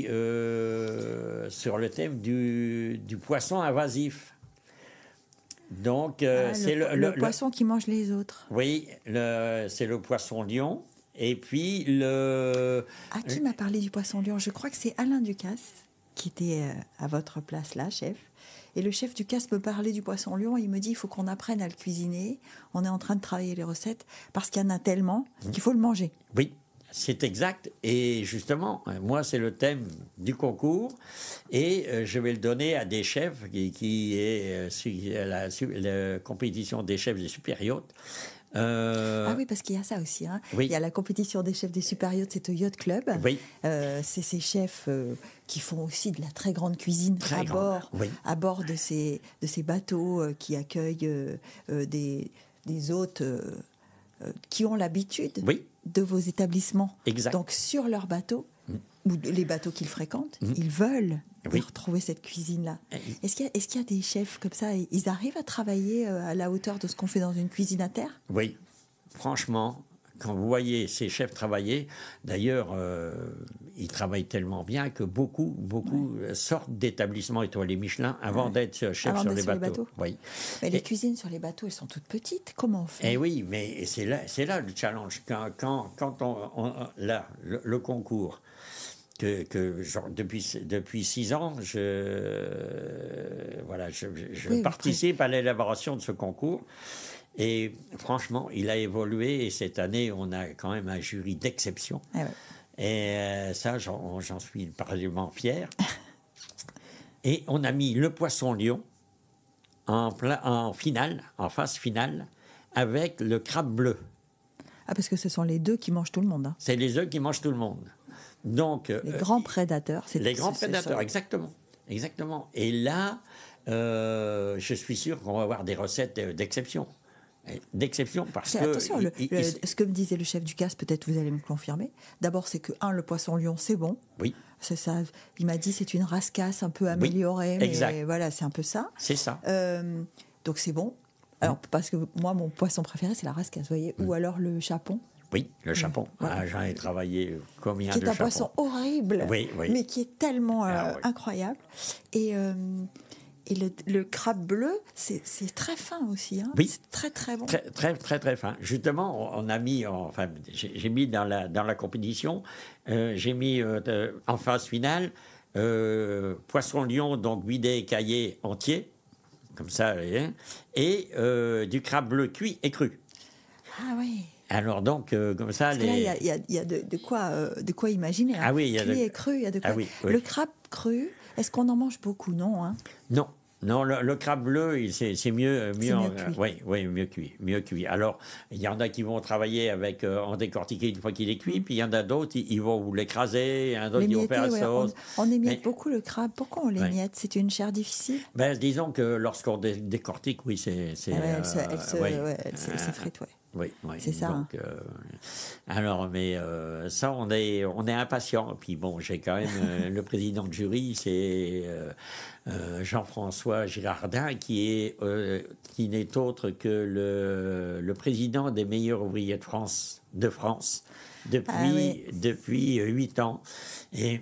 sur le thème du poisson invasif. Donc, c'est le poisson qui mange les autres. Oui, c'est le poisson lion. Et puis qui m'a parlé du poisson lion? Je crois que c'est Alain Ducasse qui était à votre place là, chef. Et le chef Ducasse me parlait du poisson lion. Il me dit, il faut qu'on apprenne à le cuisiner. On est en train de travailler les recettes parce qu'il y en a tellement qu'il faut le manger. Oui. C'est exact. Et justement, moi, c'est le thème du concours. Et je vais le donner à des chefs qui est la compétition des chefs des super-yachts. Ah oui, parce qu'il y a ça aussi. Hein. Oui. Il y a la compétition des chefs des super-yachts, c'est au Yacht Club. Oui. C'est ces chefs qui font aussi de la très grande cuisine à bord de ces bateaux qui accueillent des hôtes qui ont l'habitude de vos établissements. Exact. Donc sur leur bateau, ou les bateaux qu'ils fréquentent, ils veulent retrouver cette cuisine-là. Est-ce qu'il y a des chefs comme ça, ils arrivent à travailler à la hauteur de ce qu'on fait dans une cuisine à terre? Oui, franchement, quand vous voyez ces chefs travailler, d'ailleurs, ils travaillent tellement bien que beaucoup sortent d'établissements étoilés Michelin avant d'être chefs sur les bateaux. Oui. Mais les cuisines sur les bateaux, elles sont toutes petites. Comment on fait? Eh oui, mais c'est là le challenge. Quand le concours, depuis 6 ans, je participe à l'élaboration de ce concours. Et franchement, il a évolué. Et cette année, on a quand même un jury d'exception. Et ça, j'en suis particulièrement fier. Et on a mis le poisson lion en finale, en phase finale, avec le crabe bleu. Ah, parce que ce sont les deux qui mangent tout le monde. Hein. C'est les œufs qui mangent tout le monde. Donc, les grands prédateurs. Les grands prédateurs, exactement. Exactement. Et là, je suis sûr qu'on va avoir des recettes d'exception. D'exception parce que... Attention, ce que me disait le chef du CAS, peut-être vous allez me confirmer. D'abord, c'est que, le poisson lion, c'est bon. Oui. C'est ça. Il m'a dit c'est une race casse un peu améliorée. Oui, exact. Mais voilà, c'est un peu ça. C'est ça. Donc c'est bon. Alors, parce que moi, mon poisson préféré, c'est la race casse, vous voyez. Ou alors le chapon. Oui, le chapon. Voilà. J'en ai travaillé combien de chapons. Qui est un poisson horrible, mais qui est tellement incroyable. Et le crabe bleu, c'est très fin aussi. Hein. Oui. C'est très, très bon. Très, très, très, très fin. Justement, on a mis, j'ai mis dans la compétition, j'ai mis en phase finale, poisson lion, donc vidé et caillé entier, comme ça, et du crabe bleu cuit et cru. Ah oui. Alors donc, comme ça... Parce que là, il y a de quoi imaginer. Hein. Ah oui, il y a cuit et cru, il y a de quoi... Ah oui. Le crabe cru, est-ce qu'on en mange beaucoup? Non, hein. Non, le crabe bleu, c'est mieux cuit. Oui, mieux cuit. Alors, il y en a qui vont travailler avec en décortiquer une fois qu'il est cuit, puis il y en a d'autres, ils vont l'écraser, d'autres ils vont faire la sauce. On émiette beaucoup le crabe. Pourquoi on l'émiette? C'est une chair difficile? Disons que lorsqu'on décortique, oui, c'est elle s'effrite, oui. C'est ça. Donc, alors, mais ça, on est impatient. Puis bon, j'ai quand même le président de jury, c'est Jean-François Girardin, qui n'est autre que le président des meilleurs ouvriers de France depuis 8 ans. Et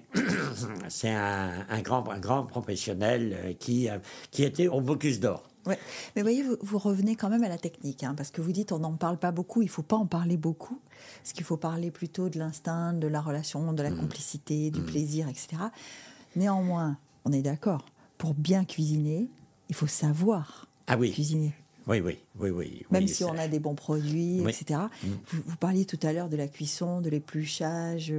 c'est un grand professionnel qui était au Bocuse d'Or. Ouais. Mais voyez, vous revenez quand même à la technique, hein, parce que vous dites on n'en parle pas beaucoup, il ne faut pas en parler beaucoup, parce qu'il faut parler plutôt de l'instinct, de la relation, de la complicité, du plaisir, etc. Néanmoins, on est d'accord, pour bien cuisiner, il faut savoir cuisiner. Oui. Même si on a des bons produits, etc. Vous parliez tout à l'heure de la cuisson, de l'épluchage.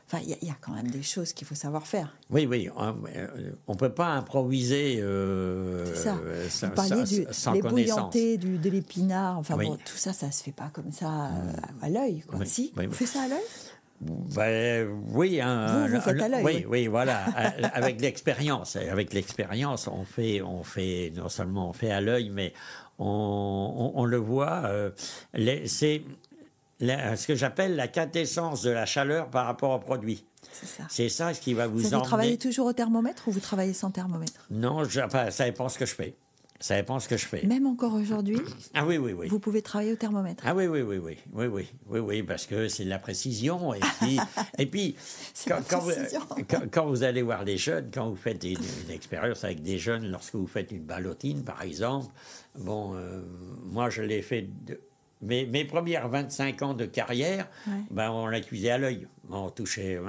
Enfin, il y a quand même des choses qu'il faut savoir faire. Oui. On ne peut pas improviser vous parliez sans les connaissance. Bouillantés, de l'épinard. Enfin bon, tout ça ne se fait pas comme ça à l'œil. Si, vous faites ça à l'œil? Oui. Vous faites à l'œil. Oui, voilà. Avec l'expérience. Avec l'expérience, on fait non seulement on fait à l'œil, mais on le voit. C'est ce que j'appelle la quintessence de la chaleur par rapport au produit. C'est ça ce qui va vous emmener. Vous travaillez toujours au thermomètre ou vous travaillez sans thermomètre? Non, ça dépend ce que je fais. Ça dépend ce que je fais. Même encore aujourd'hui? Ah oui. Vous pouvez travailler au thermomètre? Ah oui, parce que c'est de la précision. Et puis quand vous allez voir les jeunes, quand vous faites une expérience avec des jeunes, lorsque vous faites une ballotine, par exemple, moi je l'ai fait... Mes premières 25 ans de carrière, on la cuisait à l'œil. On touchait.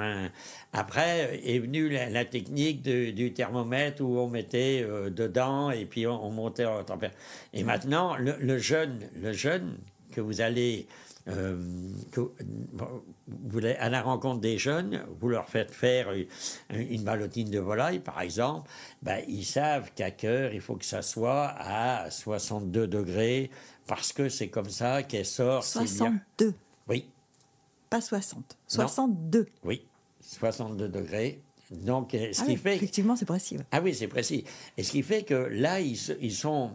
Après est venue la technique du thermomètre où on mettait dedans et puis on montait en température. Et maintenant, le jeune que vous allez à la rencontre des jeunes, vous leur faites faire une ballotine de volaille, par exemple, ils savent qu'à cœur, il faut que ça soit à 62 degrés, parce que c'est comme ça qu'elle sort. 62. Oui. Pas 60. 62. Oui, 62 degrés. Donc, qui fait... Effectivement, c'est précis. Ah oui, c'est précis. Et ce qui fait que là, ils sont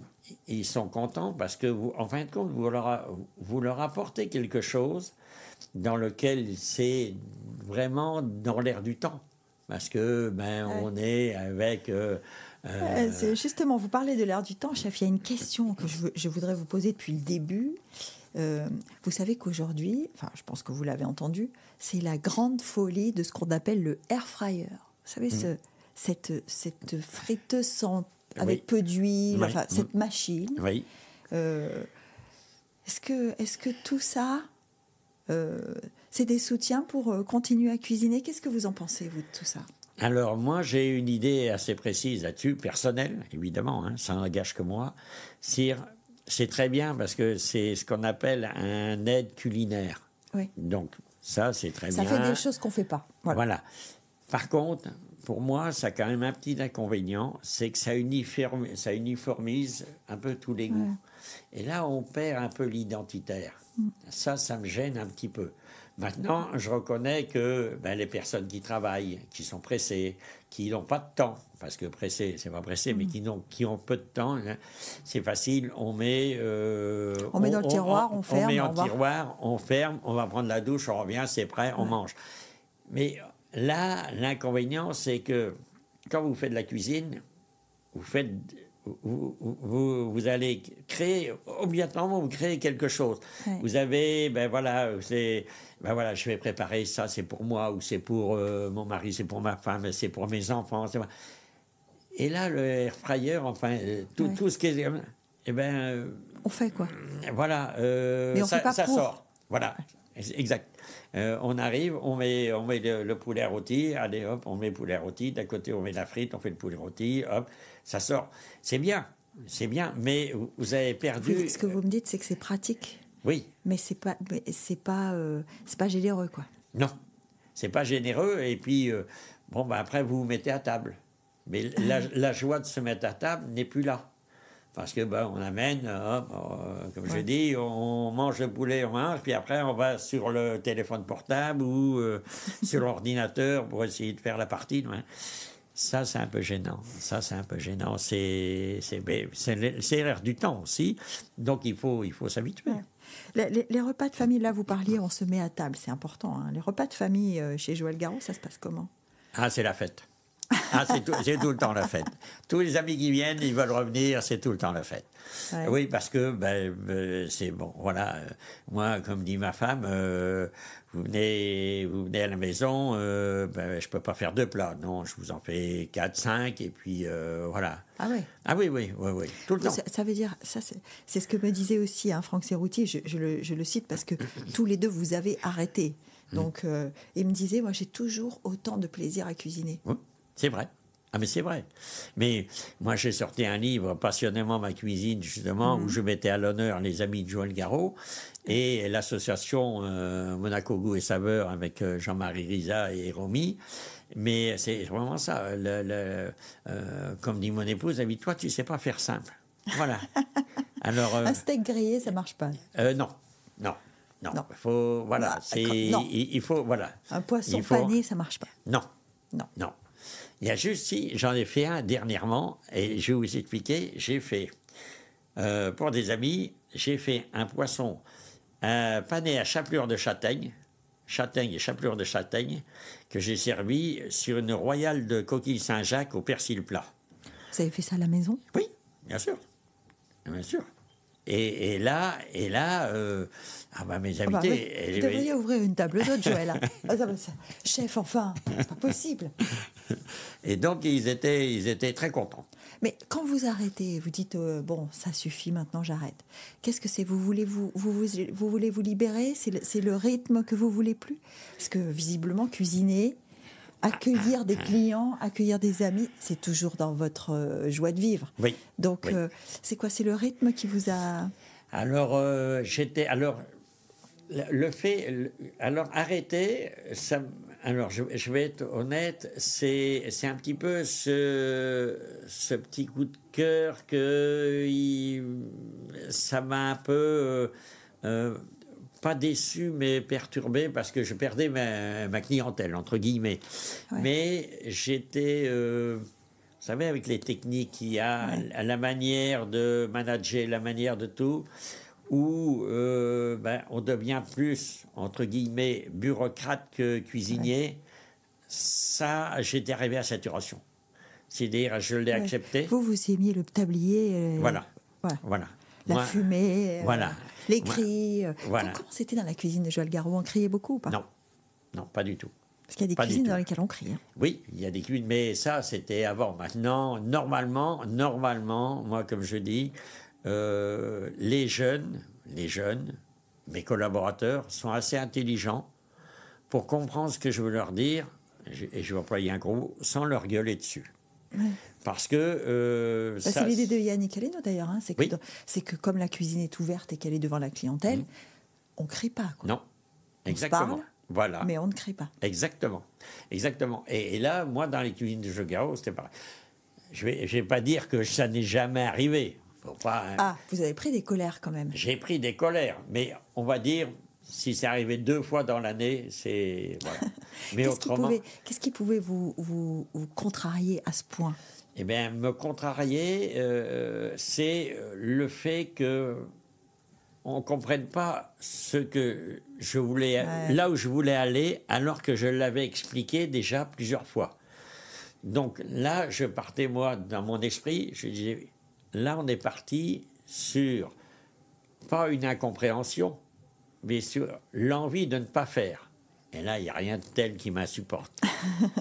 contents parce que, en fin de compte, vous leur apportez quelque chose dans lequel c'est vraiment dans l'air du temps. Parce que, on est avec... Justement, vous parlez de l'air du temps, chef. Il y a une question que je voudrais vous poser depuis le début. Vous savez qu'aujourd'hui, je pense que vous l'avez entendu, c'est la grande folie de ce qu'on appelle le air fryer. Vous savez, cette friteuse avec peu d'huile, cette machine. Oui. Est-ce que tout ça, c'est des soutiens pour continuer à cuisiner? Qu'est-ce que vous en pensez, vous, de tout ça? Alors, moi, j'ai une idée assez précise là-dessus, personnelle, évidemment, ça n'engage que moi. C'est très bien parce que c'est ce qu'on appelle un aide culinaire. Oui. Donc, ça, c'est très bien. Ça fait des choses qu'on ne fait pas. Voilà. Par contre, pour moi, ça a quand même un petit inconvénient, c'est que ça uniformise un peu tous les goûts. Ouais. Et là, on perd un peu l'identitaire. Ça me gêne un petit peu. Maintenant, je reconnais que les personnes qui travaillent, qui sont pressées, qui n'ont pas de temps, parce que pressé, c'est pas pressé, mais qui ont peu de temps, hein, c'est facile. On met dans le tiroir, on ferme. On met en tiroir, on ferme, on va prendre la douche, on revient, c'est prêt, on mange. Mais là, l'inconvénient, c'est que quand vous faites de la cuisine, vous allez créer, obligatoirement, vous créez quelque chose. Ouais. Vous avez, je vais préparer ça, c'est pour moi, ou c'est pour mon mari, c'est pour ma femme, c'est pour mes enfants. Et là, le air fryer, enfin, tout ce qui est... on fait quoi? Voilà, mais on fait pas ça pour. sort. Voilà, exact. On arrive, on met le poulet rôti, allez hop, on met le poulet rôti, d'un côté on met la frite, on fait le poulet rôti, hop, ça sort. C'est bien, mais vous avez perdu... Oui, ce que vous me dites, c'est que c'est pratique. Oui. Mais c'est pas généreux, quoi. Non, c'est pas généreux, et puis, après vous vous mettez à table. Mais la joie de se mettre à table n'est plus là. Parce que on amène, comme je dis, on mange le poulet, on mange, puis après on va sur le téléphone portable ou sur l'ordinateur pour essayer de faire la partie. Ça, c'est un peu gênant. C'est l'air du temps aussi. Donc il faut s'habituer. Ouais. Les repas de famille, là vous parliez, on se met à table, c'est important. Hein. Les repas de famille chez Joël Garreau, ça se passe comment? Ah, c'est la fête. C'est tout le temps la fête. Tous les amis qui viennent, ils veulent revenir, c'est tout le temps la fête. Ouais. Oui, parce que c'est bon. Voilà, moi, comme dit ma femme, vous venez à la maison, je peux pas faire 2 plats. Non, je vous en fais 4, 5, et puis voilà. Ah oui. Ah oui, tout le temps. Ça veut dire, c'est ce que me disait aussi Franck Serroutier. Je le cite parce que tous les deux vous avez arrêté. Donc, il me disait, moi, j'ai toujours autant de plaisir à cuisiner. Oui. C'est vrai. Ah, mais c'est vrai. Mais moi, j'ai sorti un livre, Passionnément ma cuisine, justement, où je mettais à l'honneur les amis de Joël Garreau et l'association Monaco Goût et Saveur avec Jean-Marie Riza et Romy. Mais c'est vraiment ça. Comme dit mon épouse, habite-toi, tu ne sais pas faire simple. Voilà. Alors, un steak grillé, ça ne marche pas. Non. Faut, voilà. Il faut, voilà. Un poisson pané, ça ne marche pas. Non. Il y a juste j'en ai fait un dernièrement, et je vais vous expliquer, j'ai fait, pour des amis, j'ai fait un poisson pané à chapelure de châtaigne et chapelure de châtaigne, que j'ai servi sur une royale de coquille Saint-Jacques au persil plat. Vous avez fait ça à la maison? Oui, bien sûr. Et là, mes invités... Vous devriez ouvrir une table d'hôte, Joël. Chef, enfin, c'est pas possible. Et donc, ils étaient très contents. Mais quand vous arrêtez, vous dites, ça suffit, maintenant j'arrête. Qu'est-ce que c'est? Vous voulez vous libérer? C'est le rythme que vous voulez plus? Parce que, visiblement, cuisiner... Accueillir des clients, accueillir des amis, c'est toujours dans votre joie de vivre. Oui. Donc, c'est quoi? C'est le rythme qui vous a... Alors, arrêter, ça... Alors, je vais être honnête, c'est un petit peu ce petit coup de cœur que ça m'a un peu... pas déçu, mais perturbé, parce que je perdais ma clientèle, entre guillemets. Ouais. Mais j'étais... vous savez, avec les techniques qu'il y a, la manière de manager, la manière de tout, où on devient plus, entre guillemets, bureaucrate que cuisinier. Ouais. Ça, j'étais arrivé à saturation. C'est-à-dire, je l'ai accepté. Vous aimiez le tablier. Voilà. La fumée. Voilà. Les cris. Comment c'était dans la cuisine de Joël Garreau? On criait beaucoup ou pas? Non, pas du tout. Parce qu'il y a des cuisines dans lesquelles on crie. Hein. Oui, il y a des cuisines, mais ça, c'était avant. Maintenant, normalement, moi, comme je dis, les jeunes, mes collaborateurs, sont assez intelligents pour comprendre ce que je veux leur dire, et je vais employer un gros, sans leur gueuler dessus. Ouais. Parce que... c'est l'idée de Yannick Aleno, d'ailleurs. Hein, c'est que comme la cuisine est ouverte et qu'elle est devant la clientèle, on ne crie pas. Quoi. Non, exactement. Voilà. mais on ne crée pas. Exactement. Exactement. Et là, moi, dans les cuisines de Jogaro, c'était pareil. Je vais pas dire que ça n'est jamais arrivé. Faut pas, hein. Ah, vous avez pris des colères quand même. J'ai pris des colères, mais on va dire, si c'est arrivé 2 fois dans l'année, c'est... Voilà. Mais autrement... Qu'est-ce qui pouvait vous contrarier à ce point? Eh bien, me contrarier, c'est le fait que on ne comprenne pas ce que je voulais, là où je voulais aller, alors que je l'avais expliqué déjà plusieurs fois. Donc là, je partais, moi, dans mon esprit, je disais, là, on est parti sur, pas une incompréhension, mais sur l'envie de ne pas faire. Et là, il n'y a rien de tel qui m'insupporte.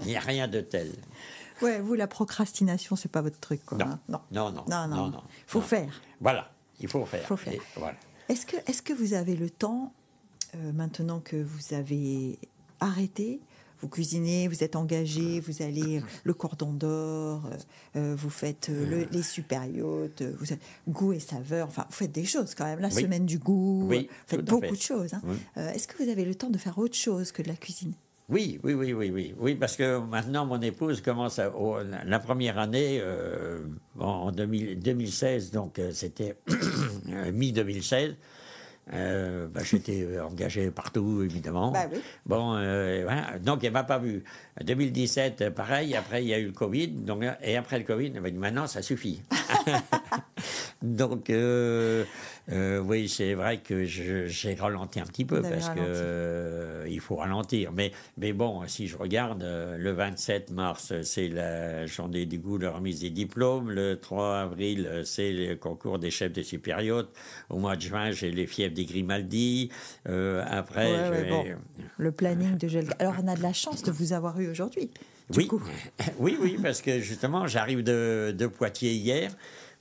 Il n'y a rien de tel. Ouais, vous, la procrastination, c'est pas votre truc, quoi. Non, Hein? non. Faut faire. Voilà, il faut faire. Faut faire. Et voilà. Est-ce que vous avez le temps, maintenant que vous avez arrêté, vous cuisinez, vous êtes engagé, vous allez le Cordon d'Or, vous faites les super yachts, vous faites goût et saveur, enfin, vous faites des choses quand même, la Oui. semaine du gout, Oui, vous faites tout à beaucoup fait. de choses. Hein. Oui. Est-ce que vous avez le temps de faire autre chose que de la cuisine? Oui, parce que maintenant, mon épouse commence la première année, en 2016, donc c'était mi-2016. J'étais engagé partout, évidemment. Bah oui. Bon, voilà. Donc, elle ne m'a pas vu. 2017, pareil. Après, il y a eu le Covid. Donc, et après le Covid, elle m'a dit, maintenant, ça suffit. Donc, oui, c'est vrai que j'ai ralenti un petit peu parce que il faut ralentir. Mais bon, si je regarde, le 27 mars, c'est la journée du goût, la remise des diplômes. Le 3 avril, c'est le concours des chefs de super-yachts. Au mois de juin, j'ai les fièvres des Grimaldi. Après, bon, le planning de gel. Alors, on a de la chance de vous avoir eu aujourd'hui. Oui, oui, parce que justement, j'arrive de Poitiers hier.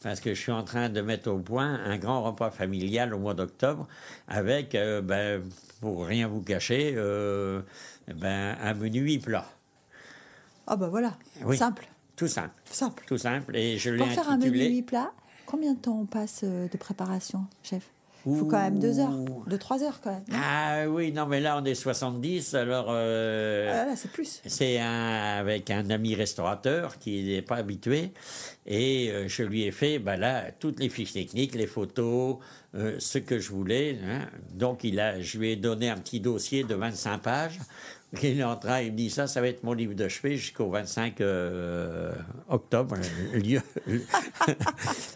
Parce que je suis en train de mettre au point un grand repas familial au mois d'octobre avec, pour rien vous cacher, un menu 8 plats. Ah bah voilà, Oui. simple. Tout simple. Simple. Tout simple. Et je l'ai Pour faire un menu intitulé... 8 plats, combien de temps on passe de préparation, chef? Il faut quand même 2 heures, 2-3 heures quand même. Non? Ah oui, non, mais là, on est 70, alors... là, c'est plus. C'est avec un ami restaurateur qui n'est pas habitué. Et je lui ai fait, là, toutes les fiches techniques, les photos, ce que je voulais. Hein. Donc, je lui ai donné un petit dossier de 25 pages. Il est en train, il me dit, ça va être mon livre de chevet jusqu'au 25 octobre.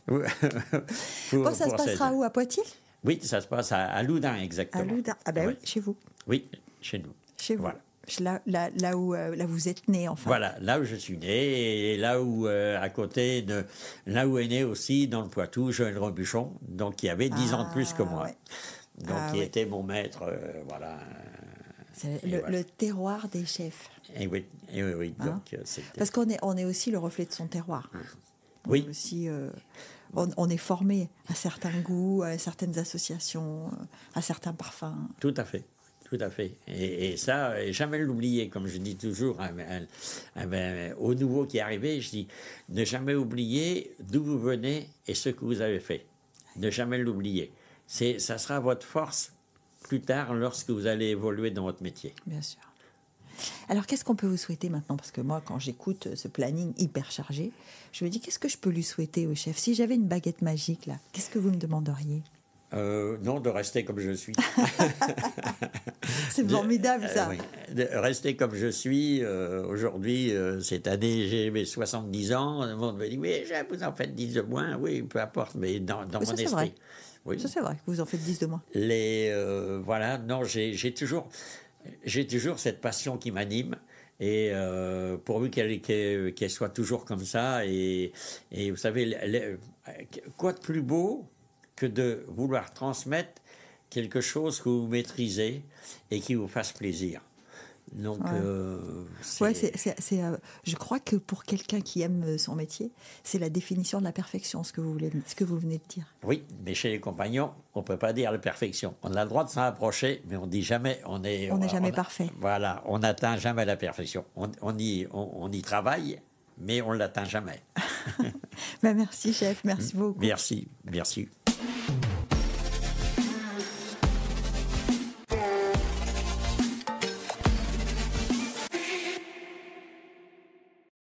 Bon, ça se passera où, à Poitiers? Oui, ça se passe à Loudun, exactement. À Loudun, ah ben Ouais. oui, chez vous. Oui, chez nous. Chez vous. Voilà. Là où vous êtes né, enfin. Voilà, là où je suis né, et là où, à côté là où est né aussi, dans le Poitou, Joël Robuchon, donc qui avait 10 ans de plus que moi. Ouais. Donc, qui était mon maître, voilà. C'est voilà. le terroir des chefs. Et oui. Hein? Donc, parce qu'on est aussi le reflet de son terroir. Oui. On est aussi, on est formé à certains goûts, à certaines associations, à certains parfums. Tout à fait. Tout à fait. Et ça, jamais l'oublier, comme je dis toujours aux nouveaux qui arrivaient, je dis, ne jamais oublier d'où vous venez et ce que vous avez fait. Ne jamais l'oublier. Ça sera votre force plus tard lorsque vous allez évoluer dans votre métier. Bien sûr. Alors, qu'est-ce qu'on peut vous souhaiter maintenant? Parce que moi, quand j'écoute ce planning hyper chargé, je me dis, qu'est-ce que je peux lui souhaiter au chef? Si j'avais une baguette magique, là, qu'est-ce que vous me demanderiez? Non, de rester comme je suis. C'est formidable, ça. Oui, de rester comme je suis. Aujourd'hui, cette année, j'ai mes 70 ans. Le monde me dit, mais vous en faites 10 de moins. Oui, peu importe, mais dans mon esprit. Vrai. Oui. Ça, c'est vrai, vous en faites 10 de moins. Voilà, non, j'ai toujours cette passion qui m'anime. Et pourvu qu'elle soit toujours comme ça. Et vous savez, quoi de plus beau que de vouloir transmettre quelque chose que vous maîtrisez et qui vous fasse plaisir. Donc, je crois que pour quelqu'un qui aime son métier, c'est la définition de la perfection, ce que vous venez de dire. Oui, mais chez les compagnons, on ne peut pas dire la perfection. On a le droit de s'en approcher, mais on ne dit jamais... On n'est jamais parfait. Voilà, on n'atteint jamais la perfection. On y travaille, mais on ne l'atteint jamais. Merci, chef. Merci beaucoup. Merci.